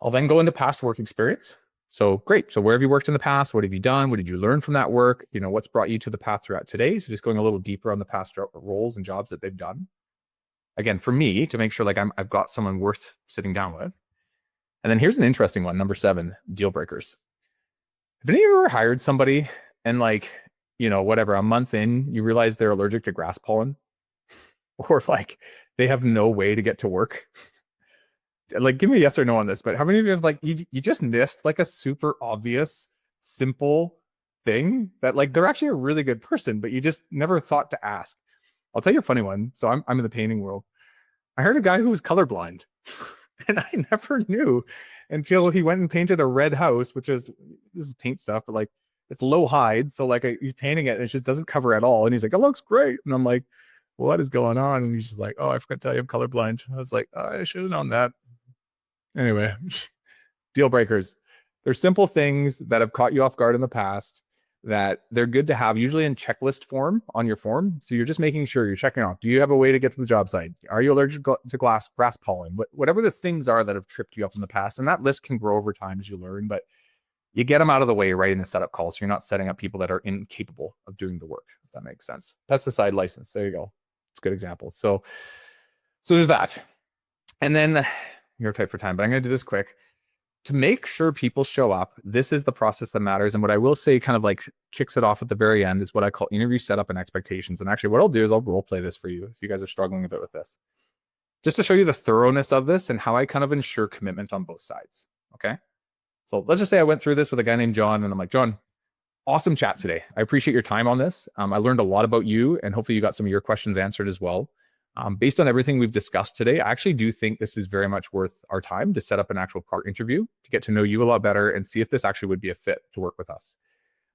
I'll then go into past work experience. So great. So where have you worked in the past? What have you done? What did you learn from that work? What's brought you to the path throughout today? So just going a little deeper on the past roles and jobs that they've done. Again, for me, to make sure like I've got someone worth sitting down with. And then here's an interesting one, number 7, deal breakers. Have any of you ever hired somebody and like, whatever, a month in, you realize they're allergic to grass pollen? Or like they have no way to get to work? Like, give me a yes or no on this, but how many of you have like, you just missed like a super obvious, simple thing that like, they're actually a really good person, but you just never thought to ask? I'll tell you a funny one. So I'm in the painting world. I heard a guy who was colorblind and I never knew until he went and painted a red house, which is, this is paint stuff, but like it's low hide. So like he's painting it and it just doesn't cover at all. And he's like, it looks great. And I'm like, what is going on? And he's just like, oh, I forgot to tell you I'm colorblind. I was like, oh, I should have known that. Anyway, deal breakers. They're simple things that have caught you off guard in the past that they're good to have, usually in checklist form on your form. So you're just making sure you're checking off. Do you have a way to get to the job site? Are you allergic to grass pollen? Whatever the things are that have tripped you up in the past. And that list can grow over time as you learn, but you get them out of the way right in the setup call. So you're not setting up people that are incapable of doing the work, if that makes sense. Pesticide license. There you go. It's a good example. So there's that. And then you're tight for time, but I'm going to do this quick. To make sure people show up, this is the process that matters. And what I will say kind of like kicks it off at the very end is what I call interview setup and expectations. And actually what I'll do is I'll role play this for you if you guys are struggling a bit with this, just to show you the thoroughness of this and how I kind of ensure commitment on both sides. Okay. So let's just say I went through this with a guy named John and I'm like, John, awesome chat today. I appreciate your time on this. I learned a lot about you and hopefully you got some of your questions answered as well. Based on everything we've discussed today, I actually do think this is very much worth our time to set up an actual part interview to get to know you a lot better and see if this actually would be a fit to work with us.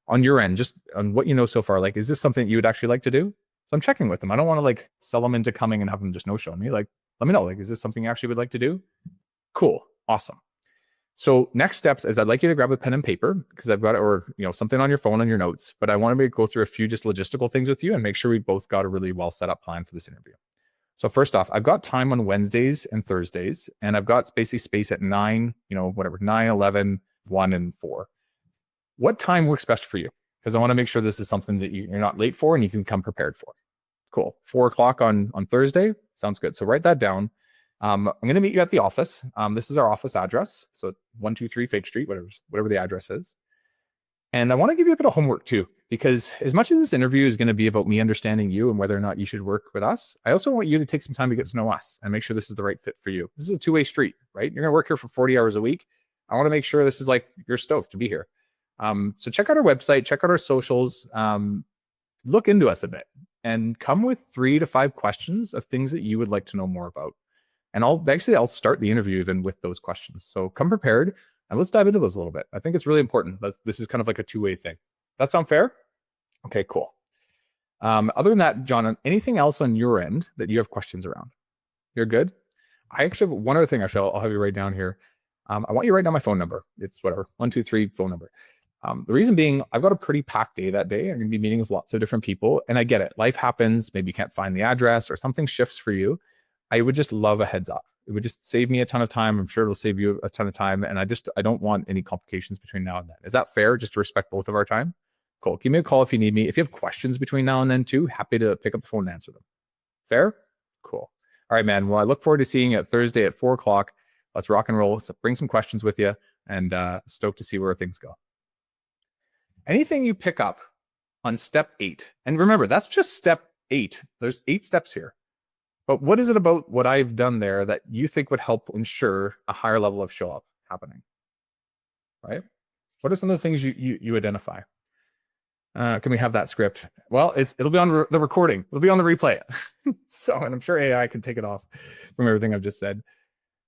On your end, just on what you know so far, like, is this something you would actually like to do? So I'm checking with them. I don't want to like sell them into coming and have them just no show me. Like, let me know, like, is this something you actually would like to do? Cool. Awesome. So next steps is I'd like you to grab a pen and paper because I've got it, or something on your phone on your notes, but I want to go through a few just logistical things with you and make sure we both got a really well set up plan for this interview. So first off, I've got time on Wednesdays and Thursdays, and I've got basically space at 9, 9, 11, 1, and 4. What time works best for you? Because I want to make sure this is something that you're not late for and you can come prepared for. Cool. 4 o'clock on Thursday. Sounds good. So write that down. I'm going to meet you at the office. This is our office address. So 123 Fake Street, whatever the address is. And I want to give you a bit of homework too, because as much as this interview is going to be about me understanding you and whether or not you should work with us, I also want you to take some time to get to know us and make sure this is the right fit for you. This is a two-way street, right? You're going to work here for 40 hours a week. I want to make sure this is like you're stoked to be here. So check out our website, check out our socials, look into us a bit, and come with 3 to 5 questions of things that you would like to know more about. And I'll start the interview even with those questions. So come prepared and let's dive into those a little bit. I think it's really important. This is kind of like a two-way thing. That sound fair? Okay, cool. Other than that, John, anything else on your end that you have questions around? You're good? I actually have one other thing. Actually, I'll have you write down here. I want you to write down my phone number. It's whatever, 123 phone number. The reason being, I've got a pretty packed day that day. I'm going to be meeting with lots of different people, and I get it. Life happens. Maybe you can't find the address or something shifts for you. I would just love a heads up. It would just save me a ton of time. I'm sure it'll save you a ton of time. And I don't want any complications between now and then. Is that fair? Just to respect both of our time? Cool. Give me a call if you need me. If you have questions between now and then too, happy to pick up the phone and answer them. Fair? Cool. All right, man. Well, I look forward to seeing you at Thursday at 4 o'clock. Let's rock and roll. So bring some questions with you, and stoked to see where things go. Anything you pick up on step 8, and remember, that's just step 8. There's 8 steps here. But what is it about what I've done there that you think would help ensure a higher level of show up happening? Right? What are some of the things you identify? Can we have that script? Well, it'll be on the recording. It'll be on the replay. So, and I'm sure AI can take it off from everything I've just said.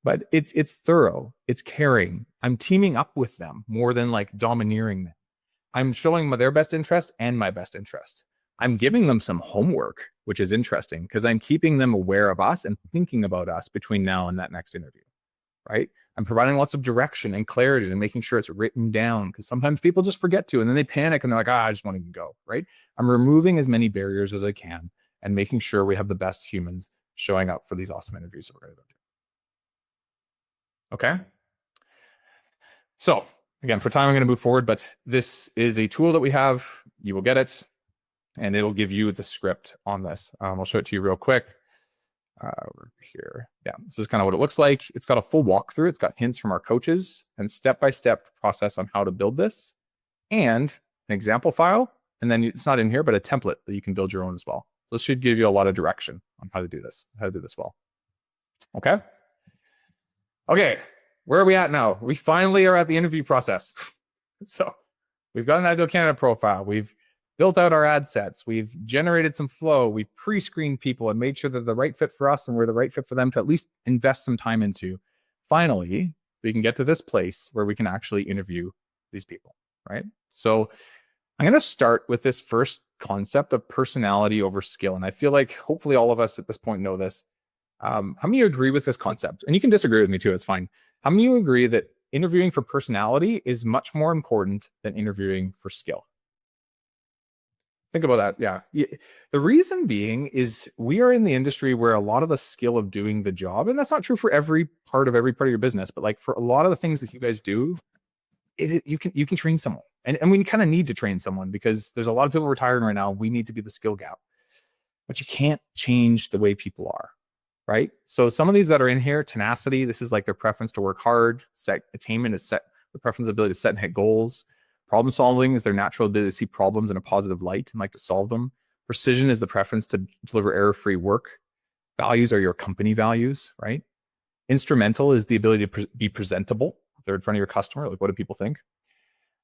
But it's thorough. It's caring. I'm teaming up with them more than like domineering them. I'm showing their best interest and my best interest. I'm giving them some homework, which is interesting because I'm keeping them aware of us and thinking about us between now and that next interview, right? I'm providing lots of direction and clarity and making sure it's written down because sometimes people just forget to and then they panic and they're like, I just want to go, right? I'm removing as many barriers as I can and making sure we have the best humans showing up for these awesome interviews that we're going to do. Okay? So again, for time, I'm going to move forward, but this is a tool that we have. You will get it, and it'll give you the script on this. I'll show it to you real quick. Over here. Yeah, this is kind of what it looks like. It's got a full walkthrough. It's got hints from our coaches and step-by-step process on how to build this and an example file. And then it's not in here, but a template that you can build your own as well. So this should give you a lot of direction on how to do this well. Okay. Okay. Where are we at now? We finally are at the interview process. So we've got an ideal candidate profile. We've built out our ad sets. We've generated some flow. We pre-screened people and made sure they're the right fit for us and we're the right fit for them to at least invest some time into. Finally, we can get to this place where we can actually interview these people, right? So I'm going to start with this first concept of personality over skill. And I feel like hopefully all of us at this point know this. How many of you agree with this concept? And you can disagree with me too, it's fine. How many of you agree that interviewing for personality is much more important than interviewing for skill? Think about that. Yeah. The reason being is we are in the industry where a lot of the skill of doing the job, and that's not true for every part of your business, but like for a lot of the things that you guys do, you can train someone. And we kind of need to train someone because there's a lot of people retiring right now. We need to be the skill gap. But you can't change the way people are, right? So some of these that are in here, tenacity, this is like their preference to work hard. Attainment is the preference ability to set and hit goals. Problem solving is their natural ability to see problems in a positive light and like to solve them. Precision is the preference to deliver error-free work. Values are your company values, right? Instrumental is the ability to be presentable. They're in front of your customer. Like, what do people think?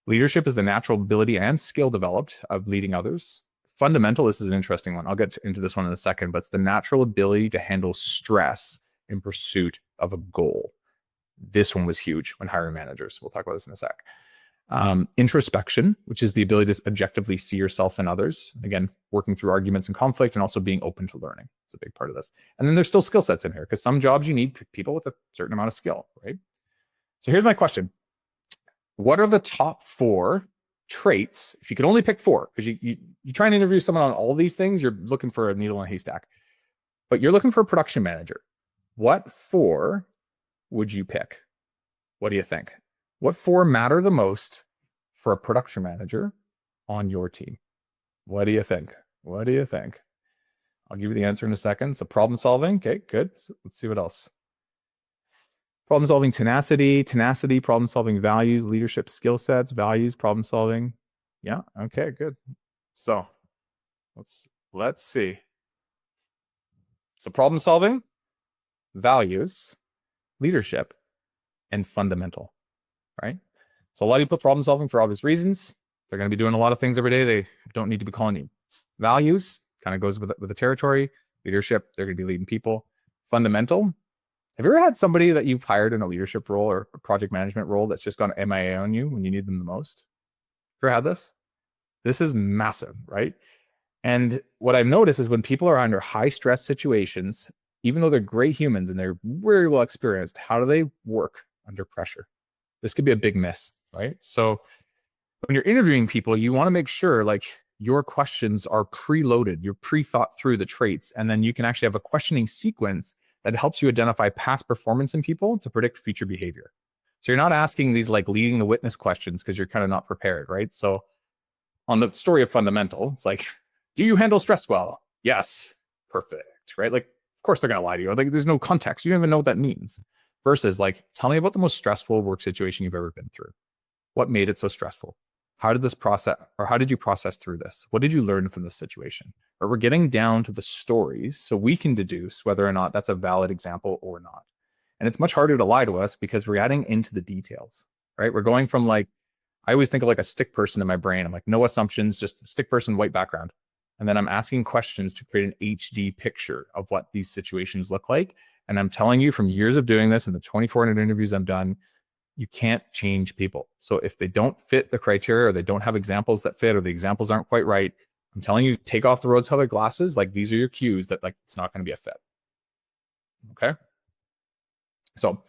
Leadership is the natural ability and skill developed of leading others. Fundamental, this is an interesting one. I'll get into this one in a second, but it's the natural ability to handle stress in pursuit of a goal. This one was huge when hiring managers. We'll talk about this in a sec. Introspection, which is the ability to objectively see yourself and others. Again, working through arguments and conflict, and also being open to learning. It's a big part of this. And then there's still skill sets in here, because some jobs you need people with a certain amount of skill, right? So here's my question. What are the top 4 traits, if you could only pick 4, because you try and interview someone on all these things, you're looking for a needle in a haystack, but you're looking for a production manager. What 4 would you pick? What do you think? What 4 matter the most for a production manager on your team? What do you think? What do you think? I'll give you the answer in a second. So problem solving. Okay, good. So let's see what else. Problem solving, tenacity, problem solving, values, leadership skill sets, values, problem solving. Yeah, okay, good. So let's see. So problem solving, values, leadership, and fundamental, right? So a lot of people put problem solving for obvious reasons. They're going to be doing a lot of things every day. They don't need to be calling you. Values kind of goes with the territory. Leadership, they're going to be leading people. Fundamental. Have you ever had somebody that you've hired in a leadership role or a project management role that's just gone MIA on you when you need them the most? Ever had this? This is massive, right? And what I've noticed is when people are under high stress situations, even though they're great humans and they're very well experienced, how do they work under pressure? This could be a big miss, right? So when you're interviewing people, you want to make sure like your questions are preloaded, you're pre-thought through the traits, and then you can actually have a questioning sequence that helps you identify past performance in people to predict future behavior. So you're not asking these like leading the witness questions because you're kind of not prepared, right? So on the story of fundamental, it's like, do you handle stress well? Yes. Perfect, right? Like, of course they're going to lie to you. Like, there's no context. You don't even know what that means. Versus like, tell me about the most stressful work situation you've ever been through. What made it so stressful? How did this process, or how did you process through this? What did you learn from this situation? Or we're getting down to the stories so we can deduce whether or not that's a valid example or not. And it's much harder to lie to us because we're adding into the details, right? We're going from like, I always think of like a stick person in my brain. I'm like, no assumptions, just stick person, white background. And then I'm asking questions to create an HD picture of what these situations look like. And I'm telling you from years of doing this and the 2,400 interviews I've done, you can't change people. So if they don't fit the criteria or they don't have examples that fit or the examples aren't quite right, I'm telling you, take off the rose-colored glasses. Like these are your cues that like it's not going to be a fit. Okay. So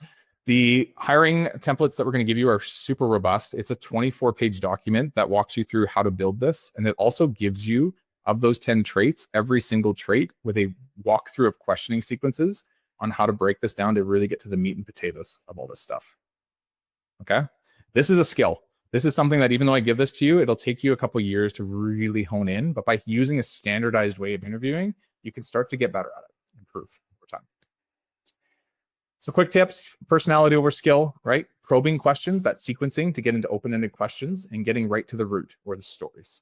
the hiring templates that we're going to give you are super robust. It's a 24-page document that walks you through how to build this. And it also gives you, of those 10 traits, every single trait with a walkthrough of questioning sequences on how to break this down to really get to the meat and potatoes of all this stuff. Okay. This is a skill. This is something that even though I give this to you, it'll take you a couple years to really hone in. But by using a standardized way of interviewing, you can start to get better at it, improve over time. So quick tips, personality over skill, right? Probing questions, that sequencing to get into open-ended questions and getting right to the root or the stories.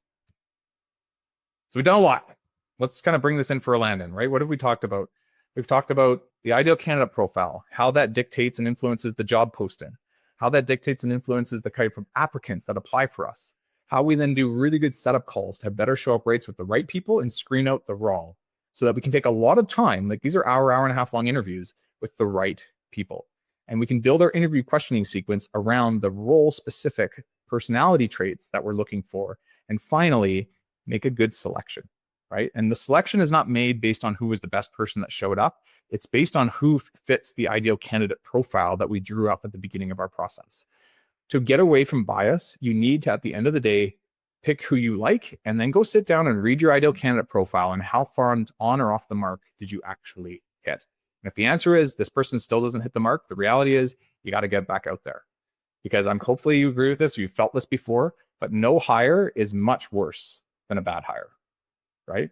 So we've done a lot. Let's kind of bring this in for a land-in, right? What have we talked about? We've talked about the ideal candidate profile, how that dictates and influences the job posting, how that dictates and influences the type of applicants that apply for us, how we then do really good setup calls to have better show up rates with the right people and screen out the wrong so that we can take a lot of time, like these are hour and a half long interviews with the right people. And we can build our interview questioning sequence around the role specific personality traits that we're looking for. And finally, make a good selection, right? And the selection is not made based on who was the best person that showed up. It's based on who fits the ideal candidate profile that we drew up at the beginning of our process. To get away from bias, you need to, at the end of the day, pick who you like and then go sit down and read your ideal candidate profile and how far on or off the mark did you actually hit. And if the answer is this person still doesn't hit the mark, the reality is you got to get back out there. Because hopefully you agree with this, you felt this before, but no hire is much worse than a bad hire, right?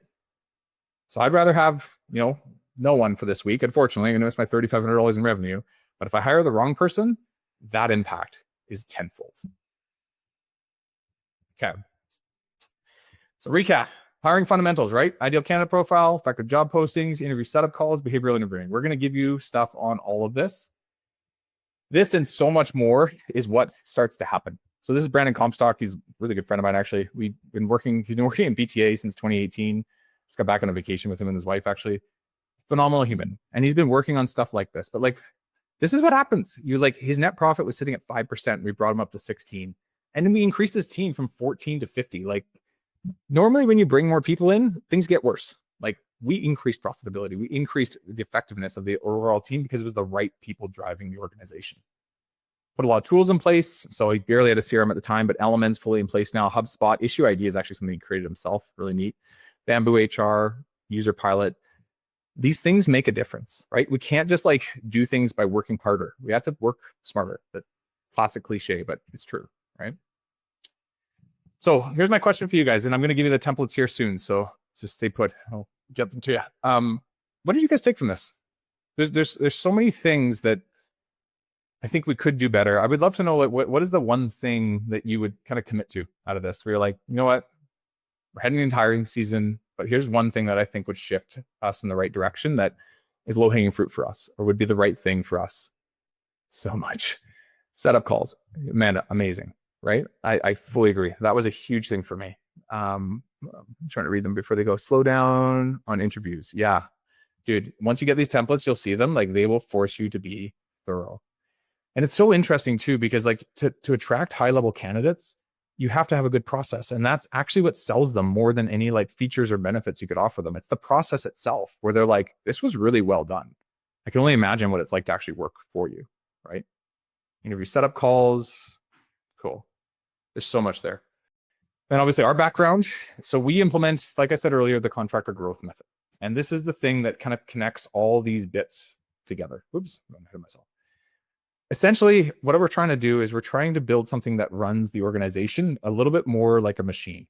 So I'd rather have, no one for this week. Unfortunately, I'm going to miss my $3,500 in revenue. But if I hire the wrong person, that impact is tenfold. Okay. So recap, hiring fundamentals, right? Ideal candidate profile, effective job postings, interview setup calls, behavioral interviewing. We're going to give you stuff on all of this. This and so much more is what starts to happen. So this is Brandon Comstock. He's a really good friend of mine, actually. He's been working in BTA since 2018. Just got back on a vacation with him and his wife, actually. Phenomenal human. And he's been working on stuff like this. But like, this is what happens. His net profit was sitting at 5%. We brought him up to 16. And then we increased this team from 14 to 50. Like normally when you bring more people in, things get worse. Like we increased profitability. We increased the effectiveness of the overall team because it was the right people driving the organization. Put a lot of tools in place. So he barely had a CRM at the time, but Element's fully in place now. HubSpot, Issue ID is actually something he created himself. Really neat. Bamboo HR, User Pilot. These things make a difference, right? We can't just like do things by working harder. We have to work smarter. That classic cliche, but it's true, right? So here's my question for you guys, and I'm going to give you the templates here soon. So just stay put. I'll get them to you. What did you guys take from this? There's so many things that I think we could do better. I would love to know what is the one thing that you would kind of commit to out of this, where you're like, you know what, we're heading into hiring season, but here's one thing that I think would shift us in the right direction that is low-hanging fruit for us, or would be the right thing for us. So much. Setup calls, man, amazing, right? I fully agree. That was a huge thing for me. I'm trying to read them before they go. Slow down on interviews. Yeah, dude, once you get these templates, you'll see them. Like they will force you to be thorough. And it's so interesting too, because like to attract high-level candidates, you have to have a good process. And that's actually what sells them more than any like features or benefits you could offer them. It's the process itself where they're like, this was really well done. I can only imagine what it's like to actually work for you, right? Interview setup calls, cool. There's so much there. And obviously our background. So we implement, like I said earlier, the contractor growth method. And this is the thing that kind of connects all these bits together. Oops, I'm ahead of myself. Essentially, what we're trying to do is we're trying to build something that runs the organization a little bit more like a machine.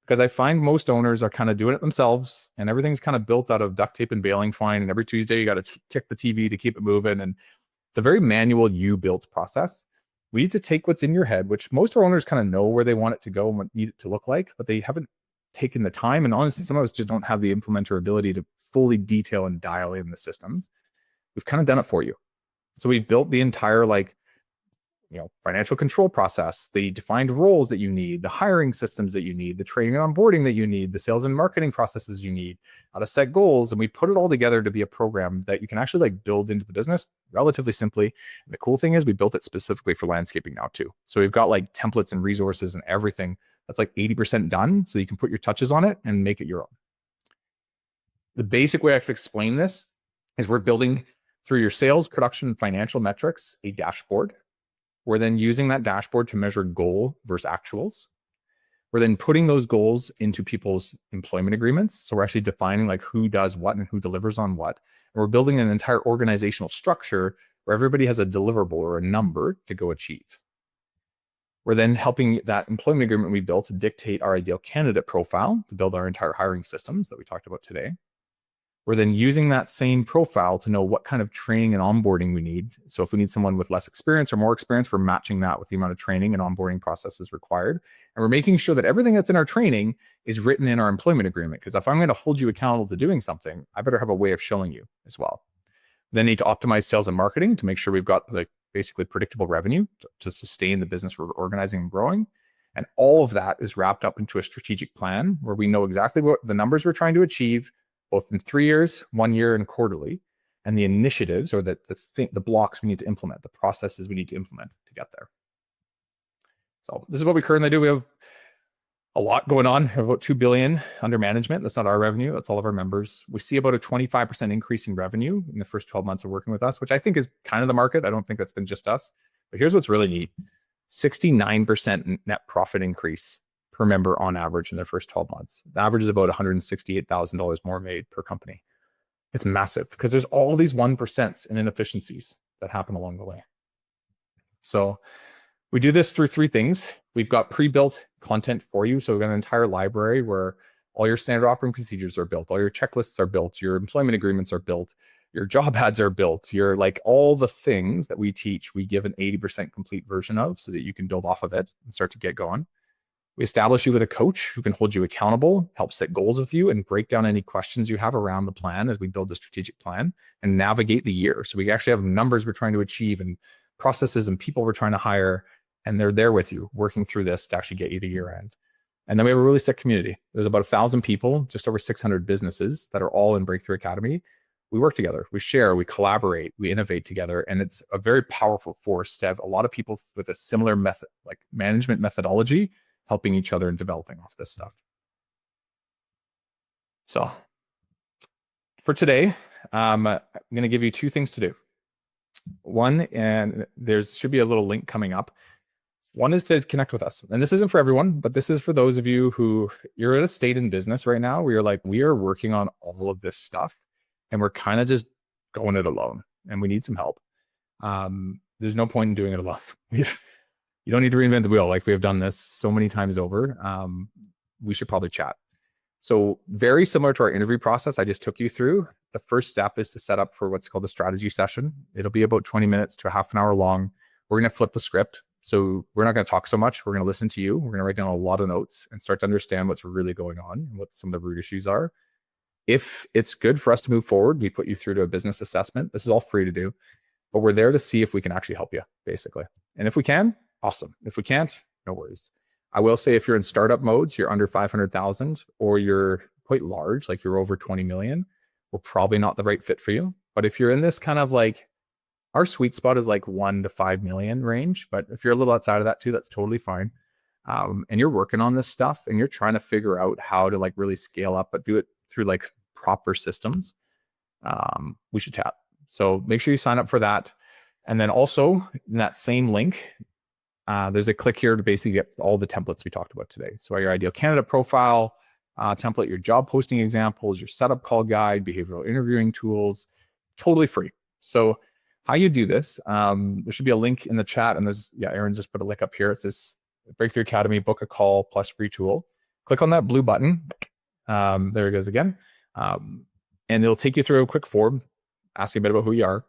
Because I find most owners are kind of doing it themselves and everything's kind of built out of duct tape and baling twine. And every Tuesday you got to kick the TV to keep it moving. And it's a very manual, you-built process. We need to take what's in your head, which most of our owners kind of know where they want it to go and what need it to look like, but they haven't taken the time. And honestly, some of us just don't have the implementer ability to fully detail and dial in the systems. We've kind of done it for you. So we built the entire financial control process, the defined roles that you need, the hiring systems that you need, the training and onboarding that you need, the sales and marketing processes you need, how to set goals. And we put it all together to be a program that you can actually like build into the business relatively simply. And the cool thing is we built it specifically for landscaping now too. So we've got like templates and resources and everything that's like 80% done. So you can put your touches on it and make it your own. The basic way I could explain this is we're building through your sales, production, and financial metrics, a dashboard. We're then using that dashboard to measure goal versus actuals. We're then putting those goals into people's employment agreements. So we're actually defining like who does what and who delivers on what. And we're building an entire organizational structure where everybody has a deliverable or a number to go achieve. We're then helping that employment agreement we built to dictate our ideal candidate profile to build our entire hiring systems that we talked about today. We're then using that same profile to know what kind of training and onboarding we need. So if we need someone with less experience or more experience, we're matching that with the amount of training and onboarding processes required. And we're making sure that everything that's in our training is written in our employment agreement. Because if I'm going to hold you accountable to doing something, I better have a way of showing you as well. We then need to optimize sales and marketing to make sure we've got like basically predictable revenue to sustain the business we're organizing and growing. And all of that is wrapped up into a strategic plan where we know exactly what the numbers we're trying to achieve, both in 3 years, 1 year, and quarterly, and the initiatives or the blocks we need to implement, the processes we need to implement to get there. So this is what we currently do. We have a lot going on. We have about $2 billion under management. That's not our revenue. That's all of our members. We see about a 25% increase in revenue in the first 12 months of working with us, which I think is kind of the market. I don't think that's been just us. But here's what's really neat. 69% net profit increase per member on average in their first 12 months. The average is about $168,000 more made per company. It's massive because there's all these 1% and inefficiencies that happen along the way. So we do this through 3 things. We've got pre-built content for you. So we've got an entire library where all your standard operating procedures are built, all your checklists are built, your employment agreements are built, your job ads are built, your like all the things that we teach, we give an 80% complete version of so that you can build off of it and start to get going. We establish you with a coach who can hold you accountable, help set goals with you, and break down any questions you have around the plan as we build the strategic plan and navigate the year. So we actually have numbers we're trying to achieve and processes and people we're trying to hire, and they're there with you working through this to actually get you to year end. And then we have a really sick community. There's about 1,000 people, just over 600 businesses that are all in Breakthrough Academy. we work together, we share, we collaborate, we innovate together. And it's a very powerful force to have a lot of people with a similar method, like management methodology, helping each other and developing off this stuff. So for today, I'm going to give you two things to do. One, and there should be a little link coming up. One is to connect with us. And this isn't for everyone, but this is for those of you who you're at a state in business right now where you're like, we are working on all of this stuff and we're kind of just going it alone and we need some help. There's no point in doing it alone. You don't need to reinvent the wheel. Like we have done this so many times over. We should probably chat. So very similar to our interview process I just took you through, the first step is to set up for what's called a strategy session. It'll be about 20 minutes to half an hour long. We're going to flip the script. So we're not going to talk so much. We're going to listen to you. We're going to write down a lot of notes and start to understand what's really going on and what some of the root issues are. If it's good for us to move forward, we put you through to a business assessment. This is all free to do, but we're there to see if we can actually help you, basically. And if we can, awesome. If we can't, no worries. I will say if you're in startup modes, you're under 500,000 or you're quite large, like you're over 20 million, we're probably not the right fit for you. But if you're in this kind of like, our sweet spot is like 1 to 5 million range. But if you're a little outside of that too, that's totally fine. And you're working on this stuff and you're trying to figure out how to like really scale up, but do it through like proper systems, we should chat. So make sure you sign up for that. And then also in that same link, there's a click here to basically get all the templates we talked about today. So your ideal candidate profile template, your job posting examples, your setup call guide, behavioral interviewing tools, totally free. So how you do this, there should be a link in the chat, and there's, Aaron just put a link up here. It says Breakthrough Academy, book a call plus free tool. Click on that blue button. There it goes again. And it'll take you through a quick form, ask you a bit about who you are.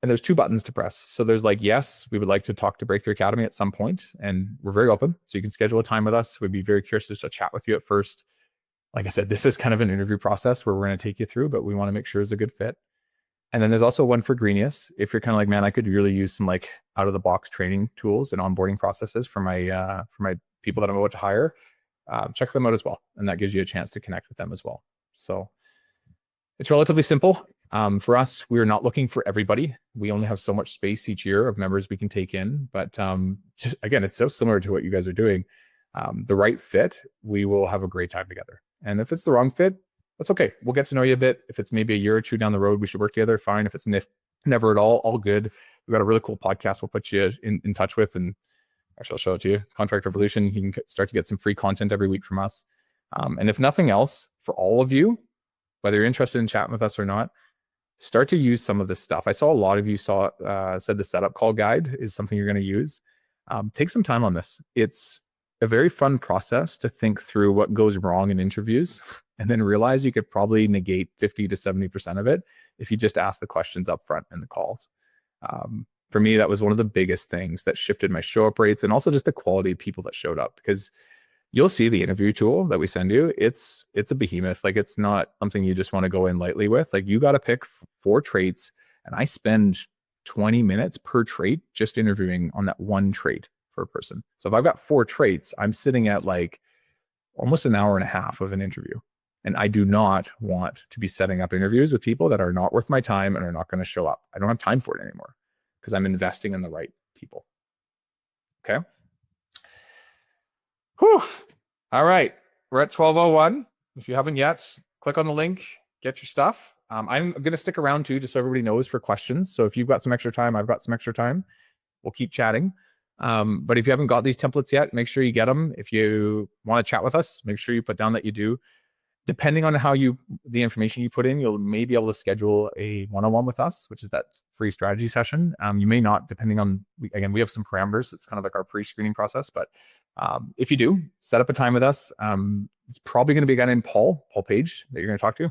And there's 2 buttons to press. So there's like, yes, we would like to talk to Breakthrough Academy at some point, and we're very open. So you can schedule a time with us. We'd be very curious just to chat with you at first. Like I said, this is kind of an interview process where we're going to take you through, but we want to make sure it's a good fit. And then there's also one for Greenius. If you're kind of like, man, I could really use some like out of the box training tools and onboarding processes for my people that I'm about to hire, check them out as well. And that gives you a chance to connect with them as well. So it's relatively simple. For us, we're not looking for everybody. We only have so much space each year of members we can take in. But just, again, it's so similar to what you guys are doing. The right fit, we will have a great time together. And if it's the wrong fit, that's okay. We'll get to know you a bit. If it's maybe a year or 2 down the road, we should work together, fine. If it's never at all good. We've got a really cool podcast we'll put you in touch with. And actually, I'll show it to you. Contract Revolution. You can start to get some free content every week from us. And if nothing else, for all of you, whether you're interested in chatting with us or not, start to use some of this stuff. I saw a lot of you said the setup call guide is something you're going to use. Take some time on this. It's a very fun process to think through what goes wrong in interviews and then realize you could probably negate 50 to 70% of it if you just ask the questions up front in the calls. For me, that was one of the biggest things that shifted my show up rates and also just the quality of people that showed up, because you'll see the interview tool that we send you. It's a behemoth. Like, it's not something you just want to go in lightly with. Like, you got to pick 4 traits, and I spend 20 minutes per trait just interviewing on that one trait for a person. So if I've got 4 traits, I'm sitting at like almost an hour and a half of an interview. And I do not want to be setting up interviews with people that are not worth my time and are not going to show up. I don't have time for it anymore because I'm investing in the right people. Okay. Whew. All right. We're at 12:01. If you haven't yet, click on the link, get your stuff. I'm going to stick around too, just so everybody knows, for questions. So if you've got some extra time, I've got some extra time, we'll keep chatting. But if you haven't got these templates yet, make sure you get them. If you want to chat with us, make sure you put down that you do. Depending on how the information you put in, you'll may be able to schedule a one-on-one with us, which is that free strategy session. You may not, depending on, again, we have some parameters. It's kind of like our pre-screening process, but if you do, set up a time with us. It's probably going to be a guy named Paul Page that you're going to talk to.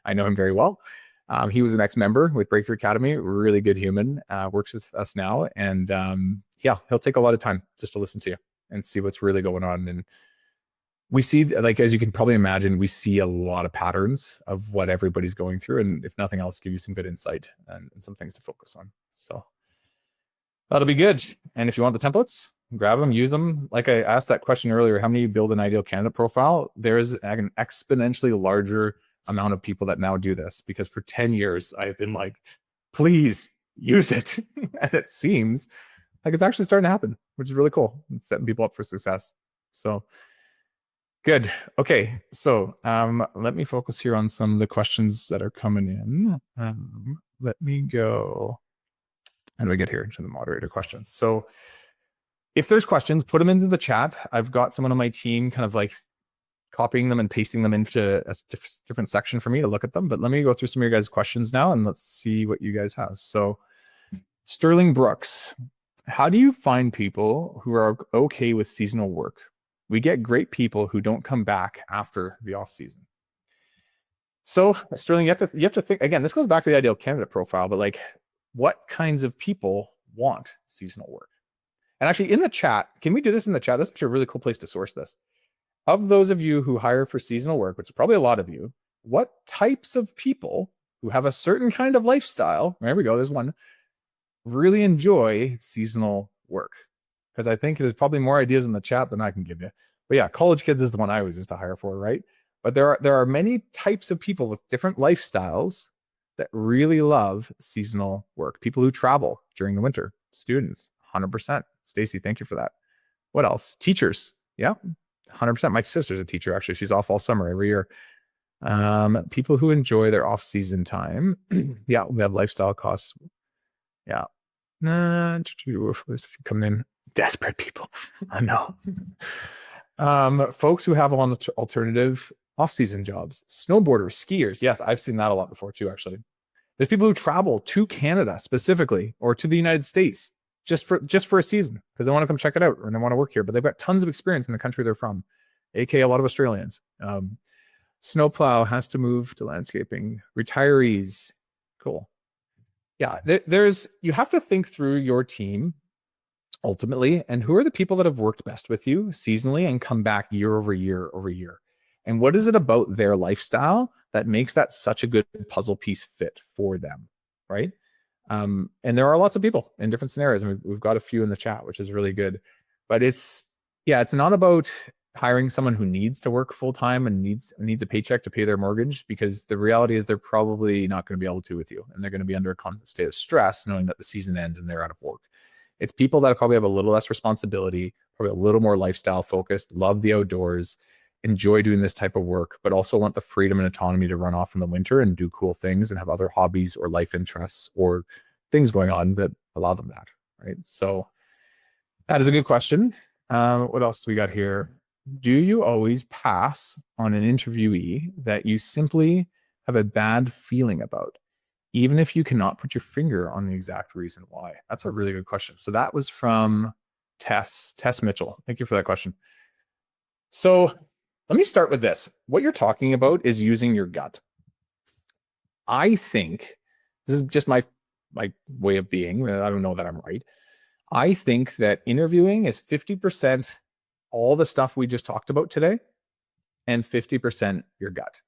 I know him very well. He was an ex-member with Breakthrough Academy, really good human, works with us now. And yeah, he'll take a lot of time just to listen to you and see what's really going on. And we see, like, as you can probably imagine, we see a lot of patterns of what everybody's going through. And if nothing else, give you some good insight and some things to focus on. So that'll be good. And if you want the templates, grab them, use them. Like I asked that question earlier, how many build an ideal candidate profile? There is an exponentially larger amount of people that now do this, because for 10 years I've been like, please use it. And it seems like it's actually starting to happen, which is really cool. It's setting people up for success. So good. Okay. So let me focus here on some of the questions that are coming in. Let me go. How do I get here to the moderator questions? So if there's questions, put them into the chat. I've got someone on my team kind of like copying them and pasting them into a different section for me to look at them. But let me go through some of your guys' questions now and let's see what you guys have. So Sterling Brooks, how do you find people who are okay with seasonal work? We get great people who don't come back after the off season. So Sterling, you have to think again. This goes back to the ideal candidate profile, but like, what kinds of people want seasonal work? And actually, in the chat, can we do this in the chat? This is a really cool place to source this. Of those of you who hire for seasonal work, which is probably a lot of you, what types of people who have a certain kind of lifestyle? There we go. There's one. Really enjoy seasonal work, because I think there's probably more ideas in the chat than I can give you. But yeah, college kids is the one I always used to hire for, right? But there are many types of people with different lifestyles that really love seasonal work. People who travel during the winter, students, 100%. Stacy, thank you for that. What else? Teachers, yeah, 100%. My sister's a teacher, actually. She's off all summer every year. People who enjoy their off-season time. Yeah, we have lifestyle costs. Yeah. Coming in. Desperate people. I know. Folks who have alternative off-season jobs. Snowboarders, skiers. Yes, I've seen that a lot before too, actually. There's people who travel to Canada specifically or to the United States just for a season because they want to come check it out and they want to work here, but they've got tons of experience in the country they're from, aka a lot of Australians. Snowplow has to move to landscaping. Retirees. Cool. Yeah, you have to think through your team ultimately, and who are the people that have worked best with you seasonally and come back year over year over year. And what is it about their lifestyle that makes that such a good puzzle piece fit for them, right? And there are lots of people in different scenarios, and we've got a few in the chat, which is really good. But it's not about hiring someone who needs to work full time and needs a paycheck to pay their mortgage, because the reality is they're probably not going to be able to with you, and they're going to be under a constant state of stress knowing that the season ends and they're out of work. It's people that probably have a little less responsibility, probably a little more lifestyle focused, love the outdoors, enjoy doing this type of work, but also want the freedom and autonomy to run off in the winter and do cool things and have other hobbies or life interests or things going on that allow them that, right? So that is a good question. What else do we got here? Do you always pass on an interviewee that you simply have a bad feeling about, even if you cannot put your finger on the exact reason why? That's a really good question. So that was from Tess Mitchell. Thank you for that question. So let me start with this. What you're talking about is using your gut. I think this is just my way of being. I don't know that I'm right. I think that interviewing is 50% all the stuff we just talked about today and 50% your gut.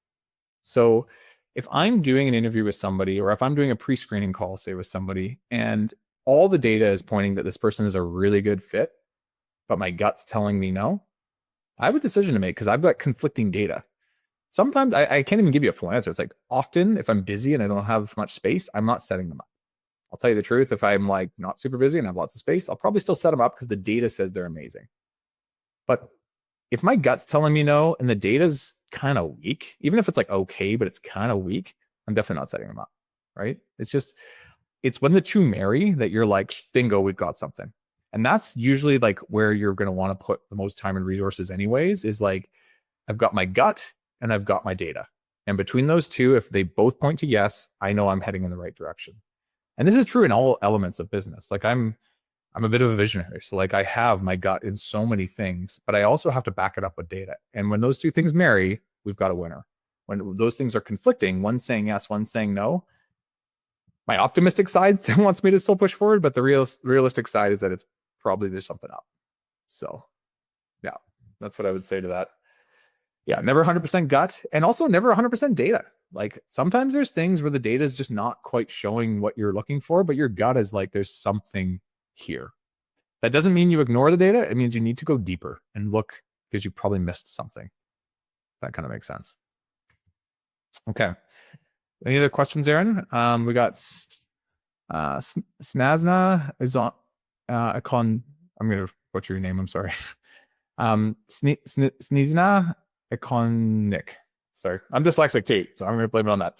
So if I'm doing an interview with somebody, or if I'm doing a pre-screening call, say with somebody, and all the data is pointing that this person is a really good fit, but my gut's telling me no, I have a decision to make because I've got conflicting data. Sometimes I can't even give you a full answer. It's like often if I'm busy and I don't have much space, I'm not setting them up. I'll tell you the truth. If I'm like not super busy and have lots of space, I'll probably still set them up because the data says they're amazing. But if my gut's telling me no and the data's kind of weak, even if it's like okay, but it's kind of weak, I'm definitely not setting them up, right? It's when the two marry that you're like, bingo, we've got something. And that's usually like where you're going to want to put the most time and resources anyways, is like, I've got my gut and I've got my data. And between those two, if they both point to yes, I know I'm heading in the right direction. And this is true in all elements of business. Like I'm a bit of a visionary. So like I have my gut in so many things, but I also have to back it up with data. And when those two things marry, we've got a winner. When those things are conflicting, one saying yes, one saying no, my optimistic side still wants me to still push forward, but the realistic side is that it's probably there's something up. So yeah, that's what I would say to that. Yeah, never 100% gut, and also never 100% data. Like sometimes there's things where the data is just not quite showing what you're looking for, but your gut is like, there's something here. That doesn't mean you ignore the data. It means you need to go deeper and look because you probably missed something. That kind of makes sense. Okay. Any other questions, Aaron? We got Snazna is on Icon. I'm gonna butcher your name. I'm sorry. Snizna Iconic. Sorry, I'm dyslexic too, so I'm gonna blame it on that.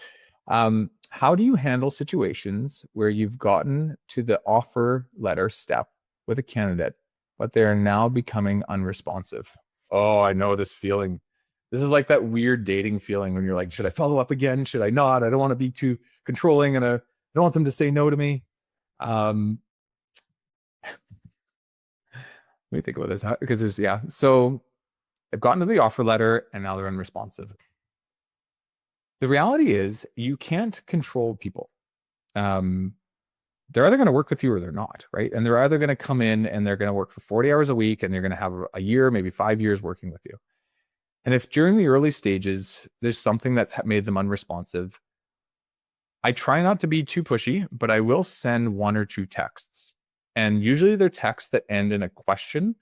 How do you handle situations where you've gotten to the offer letter step with a candidate, but they are now becoming unresponsive? Oh, I know this feeling. This is like that weird dating feeling when you're like, should I follow up again? Should I not? I don't want to be too controlling and I don't want them to say no to me. Um, Let me think about this because there's, yeah. So they've gotten to the offer letter and now they're unresponsive. The reality is you can't control people. Um, they're either going to work with you or they're not, right? And they're either going to come in and they're going to work for 40 hours a week and they're going to have a year, maybe 5 years working with you. And if during the early stages, there's something that's made them unresponsive, I try not to be too pushy, but I will send one or two texts. And usually they're texts that end in a question.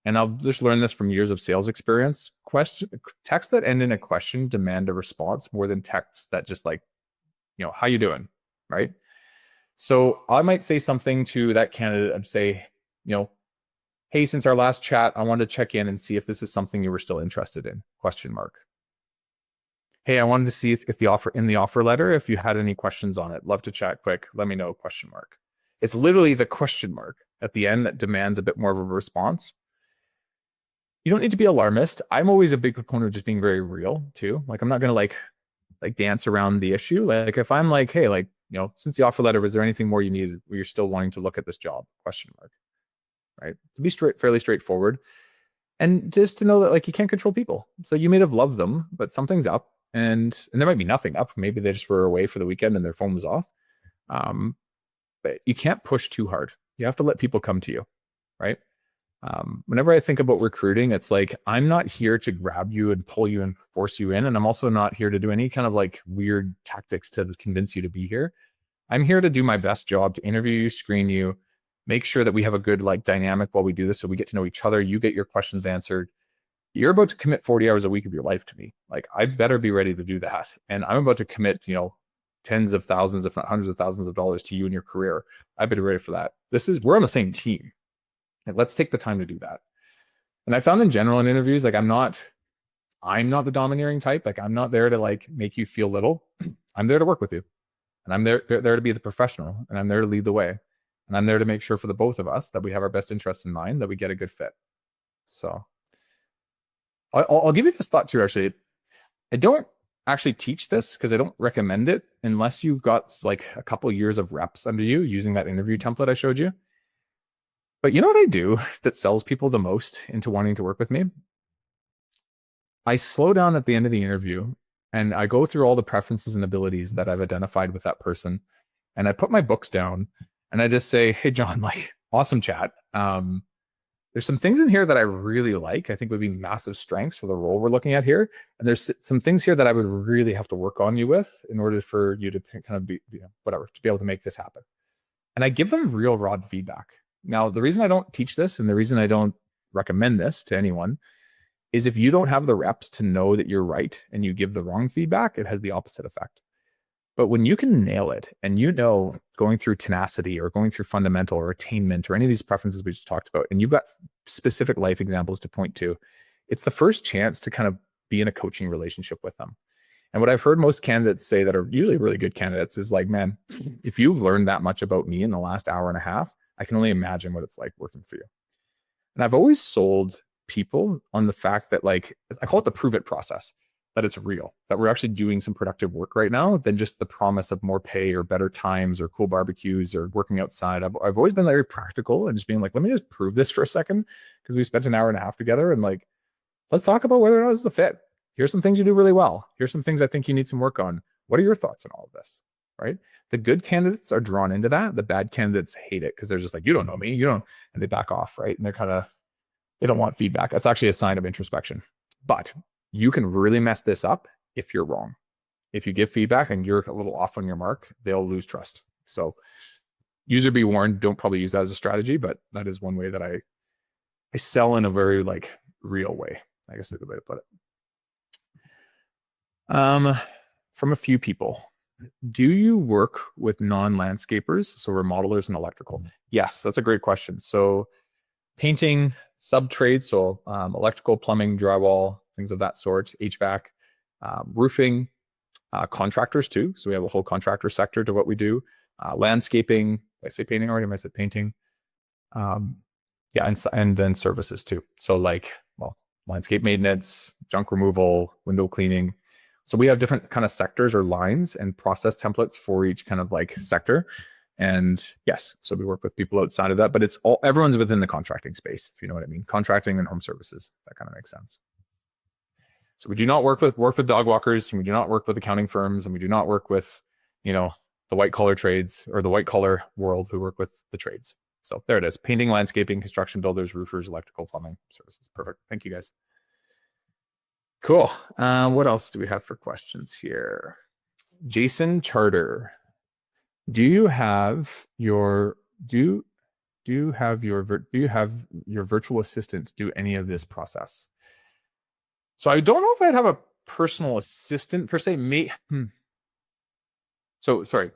And I'll just learn this from years of sales experience. Texts that end in a question demand a response more than texts that just like, how you doing? Right. So I might say something to that candidate and say, hey, since our last chat, I wanted to check in and see if this is something you were still interested in, ? Hey, I wanted to see if the offer letter, if you had any questions on it. Love to chat quick. Let me know, ? It's literally the question mark at the end that demands a bit more of a response. You don't need to be alarmist. I'm always a big proponent of just being very real too. Like I'm not gonna like dance around the issue. Like if I'm like, hey, like, since the offer letter, was there anything more you needed? Were you still wanting to look at this job? ? Right? To be fairly straightforward. And just to know that like you can't control people. So you may have loved them, but something's up and there might be nothing up. Maybe they just were away for the weekend and their phone was off. But you can't push too hard. You have to let people come to you, right? Whenever I think about recruiting, it's like I'm not here to grab you and pull you and force you in. And I'm also not here to do any kind of like weird tactics to convince you to be here. I'm here to do my best job to interview you, screen you, make sure that we have a good like dynamic while we do this so we get to know each other. You get your questions answered. You're about to commit 40 hours a week of your life to me. Like I better be ready to do that. And I'm about to commit, tens of thousands, if not hundreds of thousands of dollars to you and your career. I better be ready for that. We're on the same team. Like, let's take the time to do that. And I found in general in interviews, like I'm not the domineering type. Like I'm not there to like make you feel little. I'm there to work with you. And I'm there to be the professional and I'm there to lead the way. And I'm there to make sure for the both of us that we have our best interests in mind, that we get a good fit. So I'll give you this thought too, actually. I don't actually teach this because I don't recommend it unless you've got like a couple years of reps under you using that interview template I showed you. But you know what I do that sells people the most into wanting to work with me? I slow down at the end of the interview and I go through all the preferences and abilities that I've identified with that person. And I put my books down and I just say, hey, John, like, awesome chat. There's some things in here that I really like. I think would be massive strengths for the role we're looking at here. And there's some things here that I would really have to work on you with in order for you to kind of be, to be able to make this happen. And I give them real raw feedback. Now, the reason I don't teach this and the reason I don't recommend this to anyone is if you don't have the reps to know that you're right and you give the wrong feedback, it has the opposite effect. But when you can nail it and going through tenacity or going through fundamental or attainment or any of these preferences we just talked about, and you've got specific life examples to point to, it's the first chance to kind of be in a coaching relationship with them. And what I've heard most candidates say that are usually really good candidates is like, man, if you've learned that much about me in the last hour and a half, I can only imagine what it's like working for you. And I've always sold people on the fact that, like, I call it the prove it process, that it's real, that we're actually doing some productive work right now than just the promise of more pay or better times or cool barbecues or working outside. I've always been very practical and just being like, let me just prove this for a second because we spent an hour and a half together and like, let's talk about whether or not it's a fit. Here's some things you do really well. Here's some things I think you need some work on. What are your thoughts on all of this? Right? The good candidates are drawn into that. The bad candidates hate it because they're just like, you don't know me, and they back off, right? And they don't want feedback. That's actually a sign of introspection. But you can really mess this up if you're wrong. If you give feedback and you're a little off on your mark, they'll lose trust. So user be warned, don't probably use that as a strategy, but that is one way that I sell in a very like real way, I guess is a good way to put it. from a few people. Do you work with non-landscapers, so remodelers and electrical? Yes, that's a great question. So painting, sub-trades, so electrical, plumbing, drywall, things of that sort, HVAC, roofing, contractors too. So we have a whole contractor sector to what we do. Landscaping, did I say painting already? Am I said painting? Yeah, and then services too. So like, well, landscape maintenance, junk removal, window cleaning. So we have different kind of sectors or lines and process templates for each kind of like sector. And yes, so we work with people outside of that, but it's all, everyone's within the contracting space, if you know what I mean. Contracting and home services, that kind of makes sense. So we do not work with dog walkers, and we do not work with accounting firms, and we do not work with, you know, the white collar trades or the white collar world who work with the trades. So there it is. Painting, landscaping, construction builders, roofers, electrical, plumbing services. Perfect. Thank you guys. Cool. What else do we have for questions here? Jason Charter. Do you have your virtual assistant do any of this process? So I don't know if I'd have a personal assistant per se. So sorry,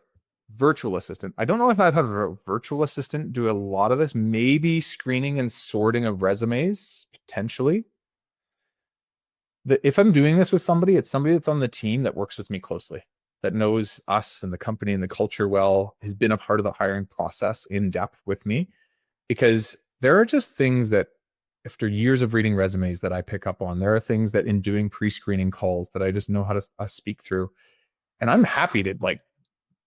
virtual assistant. I don't know if I'd have a virtual assistant do a lot of this. Maybe screening and sorting of resumes, potentially. If I'm doing this with somebody, it's somebody that's on the team that works with me closely, that knows us and the company and the culture well, has been a part of the hiring process in depth with me. Because there are just things that after years of reading resumes that I pick up on, there are things that in doing pre-screening calls that I just know how to speak through. And I'm happy to like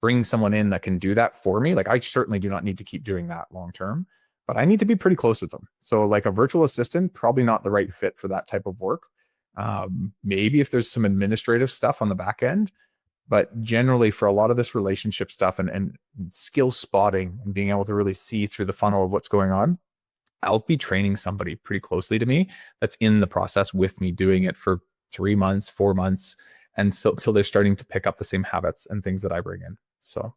bring someone in that can do that for me. Like I certainly do not need to keep doing that long term, but I need to be pretty close with them. So like a virtual assistant, probably not the right fit for that type of work. Maybe if there's some administrative stuff on the back end, but generally for a lot of this relationship stuff and skill spotting and being able to really see through the funnel of what's going on, I'll be training somebody pretty closely to me that's in the process with me doing it for 3 months, 4 months. And so till they're starting to pick up the same habits and things that I bring in. So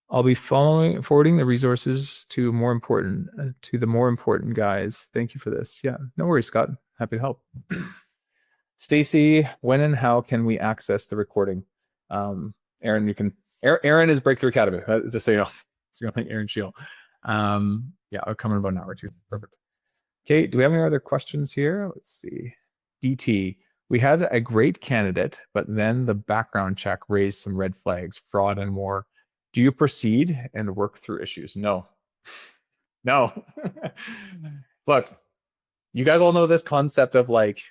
I'll be forwarding the resources to the more important guys. Thank you for this. Yeah, no worries, Scott. Happy to help. Stacy, when and how can we access the recording? Aaron, you can. Aaron is Breakthrough Academy. Just so you know, it's going to think Aaron Shield. Yeah, I'll come in about an hour or two. Perfect. Okay, do we have any other questions here? Let's see. DT, we had a great candidate, but then the background check raised some red flags, fraud and more. Do you proceed and work through issues? No. No. Look, you guys all know this concept of like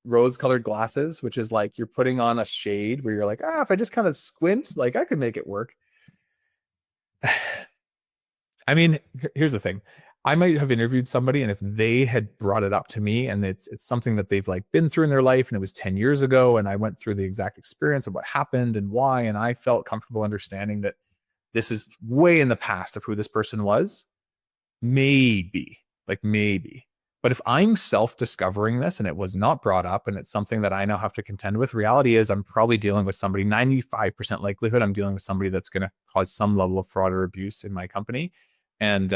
rose-colored glasses, which is like you're putting on a shade where you're like, if I just kind of squint, like I could make it work. I mean, here's the thing. I might have interviewed somebody, and if they had brought it up to me and it's something that they've like been through in their life and it was 10 years ago and I went through the exact experience of what happened and why, and I felt comfortable understanding that this is way in the past of who this person was, maybe. But if I'm self-discovering this and it was not brought up and it's something that I now have to contend with, reality is I'm probably dealing with somebody, 95% likelihood I'm dealing with somebody that's going to cause some level of fraud or abuse in my company. And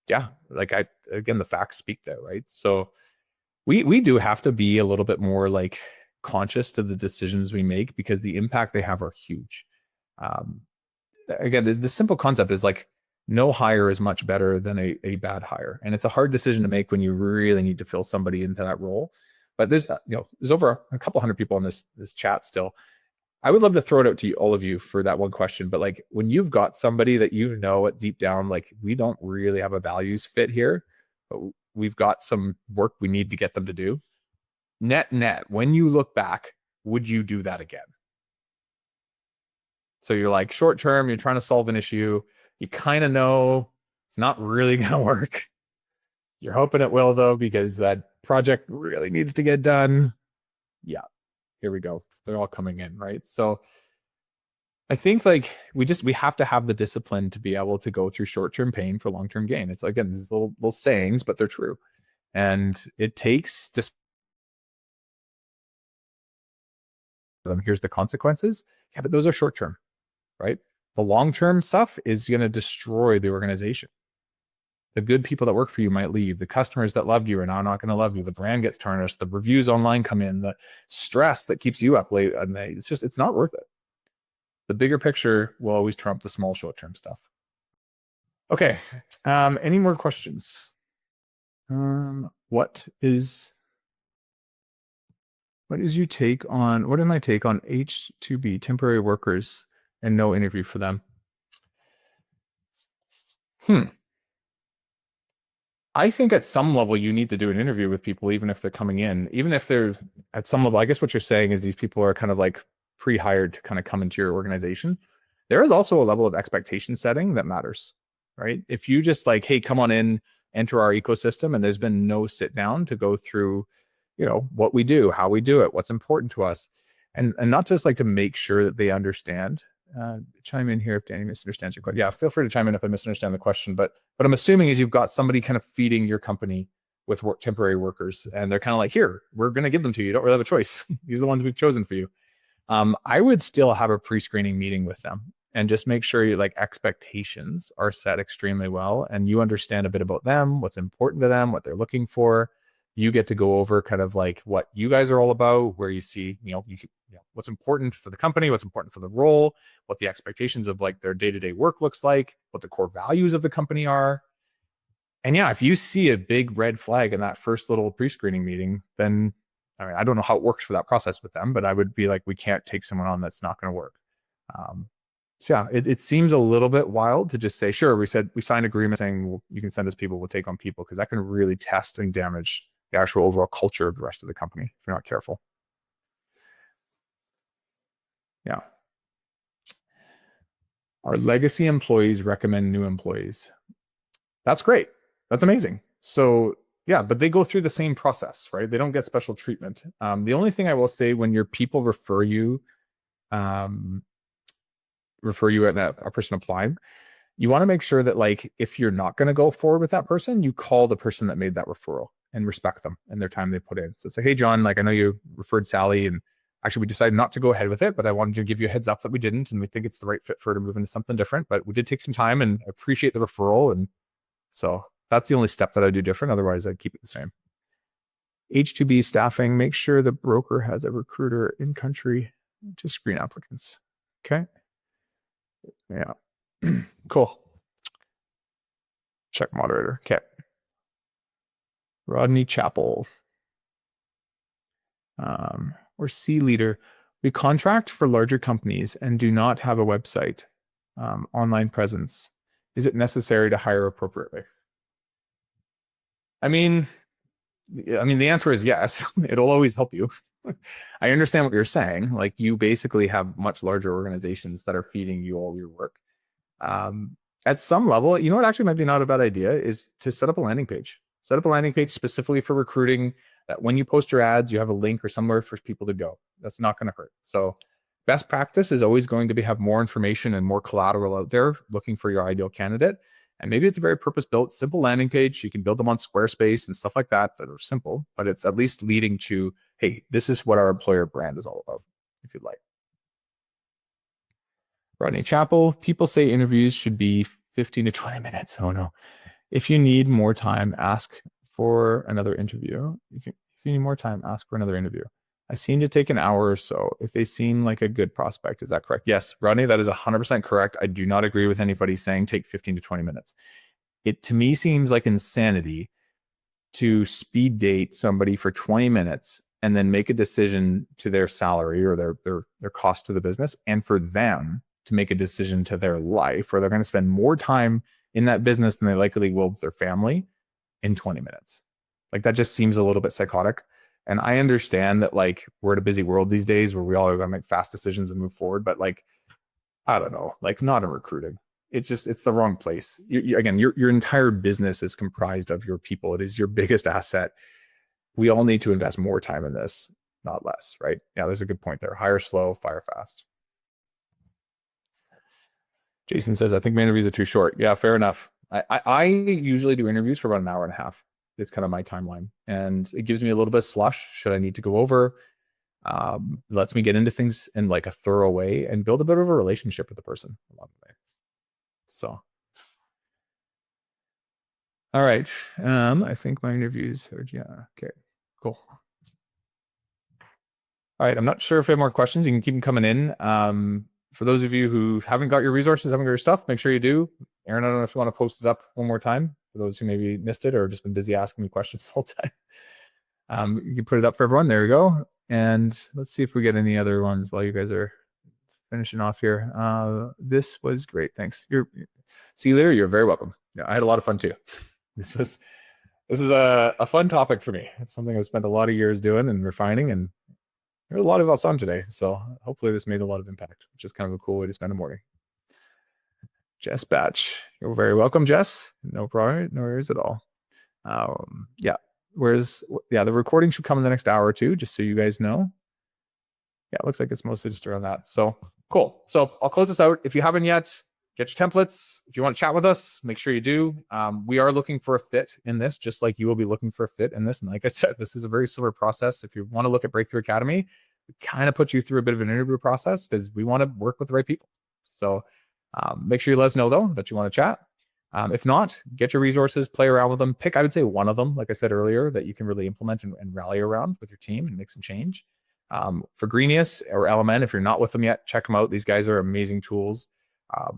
yeah, like again, the facts speak there, right? So we do have to be a little bit more like conscious to the decisions we make because the impact they have are huge. Again, the simple concept is like no hire is much better than a bad hire. And it's a hard decision to make when you really need to fill somebody into that role. But there's over a couple hundred people in this chat still. I would love to throw it out to all of you for that one question. But like when you've got somebody that you know at deep down, like we don't really have a values fit here, but we've got some work we need to get them to do. Net, when you look back, would you do that again? So you're like short term, you're trying to solve an issue. You kind of know it's not really going to work. You're hoping it will, though, because that project really needs to get done. Yeah, here we go. They're all coming in, right? So I think like we have to have the discipline to be able to go through short-term pain for long-term gain. It's again, these little sayings, but they're true. And it takes just here's the consequences. Yeah, but those are short-term, right? The long-term stuff is going to destroy the organization. The good people that work for you might leave. The customers that loved you are now not going to love you. The brand gets tarnished. The reviews online come in. The stress that keeps you up late at night. It's not worth it. The bigger picture will always trump the small short-term stuff. Okay. Any more questions? What is your take on, what is my take on H2B, temporary workers, and no interview for them? I think at some level you need to do an interview with people, even if they're coming in, even if they're at some level. I guess what you're saying is these people are kind of like pre-hired to kind of come into your organization. There is also a level of expectation setting that matters, right? If you just like, hey, come on in, enter our ecosystem, and there's been no sit down to go through, what we do, how we do it, what's important to us, and not just like to make sure that they understand. Chime in here if Danny misunderstands your question. Yeah, feel free to chime in if I misunderstand the question. But what I'm assuming is you've got somebody kind of feeding your company with temporary workers, and they're kind of like, here, we're going to give them to you. You don't really have a choice. These are the ones we've chosen for you. I would still have a pre-screening meeting with them and just make sure you like expectations are set extremely well, and you understand a bit about them, what's important to them, what they're looking for. You get to go over kind of like what you guys are all about, where you see, what's important for the company, what's important for the role, what the expectations of like their day-to-day work looks like, what the core values of the company are. And yeah, if you see a big red flag in that first little pre-screening meeting, then I don't know how it works for that process with them, but I would be like, we can't take someone on that's not going to work. So yeah, it seems a little bit wild to just say, sure, we signed agreement saying, well, you can send us people, we'll take on people, because that can really test and damage the actual overall culture of the rest of the company if you're not careful. Yeah. Our legacy employees recommend new employees. That's great. That's amazing. So yeah, but they go through the same process, right? They don't get special treatment. The only thing I will say, when your people refer you at a person applying, you want to make sure that like, if you're not going to go forward with that person, you call the person that made that referral and respect them and their time they put in. So say, hey, John, like I know you referred Sally, and actually we decided not to go ahead with it, but I wanted to give you a heads up that we didn't, and we think it's the right fit for her to move into something different, but we did take some time and appreciate the referral. And so that's the only step that I do different. Otherwise I'd keep it the same. H2B staffing, make sure the broker has a recruiter in country to screen applicants. Okay. Yeah. Cool. Check moderator. Okay. Rodney Chappell. Or C leader. We contract for larger companies and do not have a website, online presence. Is it necessary to hire appropriately? I mean, the answer is yes. It'll always help you. I understand what you're saying. Like, you basically have much larger organizations that are feeding you all your work. At some level, what actually might be not a bad idea is to set up a landing page. Set up a landing page specifically for recruiting, that when you post your ads, you have a link or somewhere for people to go. That's not going to hurt. So best practice is always going to be have more information and more collateral out there looking for your ideal candidate. And maybe it's a very purpose-built, simple landing page. You can build them on Squarespace and stuff like that are simple, but it's at least leading to, hey, this is what our employer brand is all about, if you'd like. Rodney Chappell, people say interviews should be 15 to 20 minutes. Oh no. If you need more time, ask for another interview. If you need more time, ask for another interview. I seem to take an hour or so if they seem like a good prospect. Is that correct? Yes, Rodney, that is 100% correct. I do not agree with anybody saying take 15 to 20 minutes. It to me seems like insanity to speed date somebody for 20 minutes and then make a decision to their salary or their cost to the business, and for them to make a decision to their life, where they're going to spend more time in that business than they likely will with their family in 20 minutes. Like, that just seems a little bit psychotic. And I understand that like we're in a busy world these days where we all gotta make fast decisions and move forward, but like, I don't know, like not in recruiting. It's the wrong place. Again, your entire business is comprised of your people. It is your biggest asset. We all need to invest more time in this, not less, right? Yeah, there's a good point there. Hire slow, fire fast. Jason says, I think my interviews are too short. Yeah, fair enough. I usually do interviews for about an hour and a half. It's kind of my timeline, and it gives me a little bit of slush should I need to go over. Lets me get into things in like a thorough way and build a bit of a relationship with the person along the way. So All right. I think my interviews are, yeah. Okay, cool. All right. I'm not sure if we have more questions. You can keep them coming in. For those of you who haven't got your resources, haven't got your stuff, make sure you do. Aaron, I don't know if you want to post it up one more time for those who maybe missed it or just been busy asking me questions the whole time. You can put it up for everyone. There we go. And let's see if we get any other ones while you guys are finishing off here. This was great. Thanks. See you later. You're very welcome. Yeah, I had a lot of fun too. This is a fun topic for me. It's something I've spent a lot of years doing and refining, and there are a lot of us on today. So hopefully this made a lot of impact, which is kind of a cool way to spend a morning. Jess Batch. You're very welcome, Jess. No problem. No worries at all. Yeah. The recording should come in the next hour or two, just so you guys know. Yeah, it looks like it's mostly just around that. So cool. So I'll close this out. If you haven't yet, get your templates. If you want to chat with us, make sure you do. We are looking for a fit in this, just like you will be looking for a fit in this. And like I said, this is a very similar process. If you want to look at Breakthrough Academy, we kind of put you through a bit of an interview process because we want to work with the right people. So make sure you let us know, though, that you want to chat. If not, get your resources, play around with them. Pick, I would say, one of them, like I said earlier, that you can really implement and rally around with your team and make some change. For Greenius or Element, if you're not with them yet, check them out. These guys are amazing tools.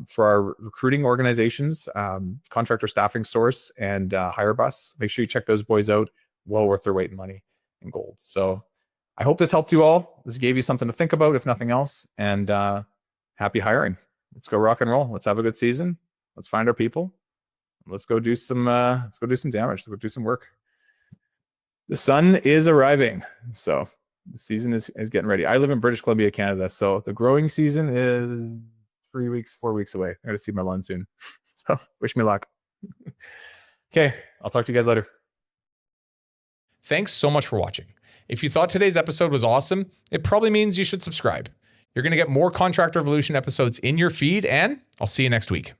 For our recruiting organizations, Contractor Staffing Source and HireBus, make sure you check those boys out. Well worth their weight in money and gold. So I hope this helped you all. This gave you something to think about, if nothing else. And happy hiring. Let's go rock and roll. Let's have a good season. Let's find our people. Let's go do some damage. Let's go do some work. The sun is arriving. So the season is getting ready. I live in British Columbia, Canada. So the growing season is 4 weeks away. I got to see my lawn soon. So wish me luck. Okay. I'll talk to you guys later. Thanks so much for watching. If you thought today's episode was awesome, it probably means you should subscribe. You're going to get more Contract Revolution episodes in your feed, and I'll see you next week.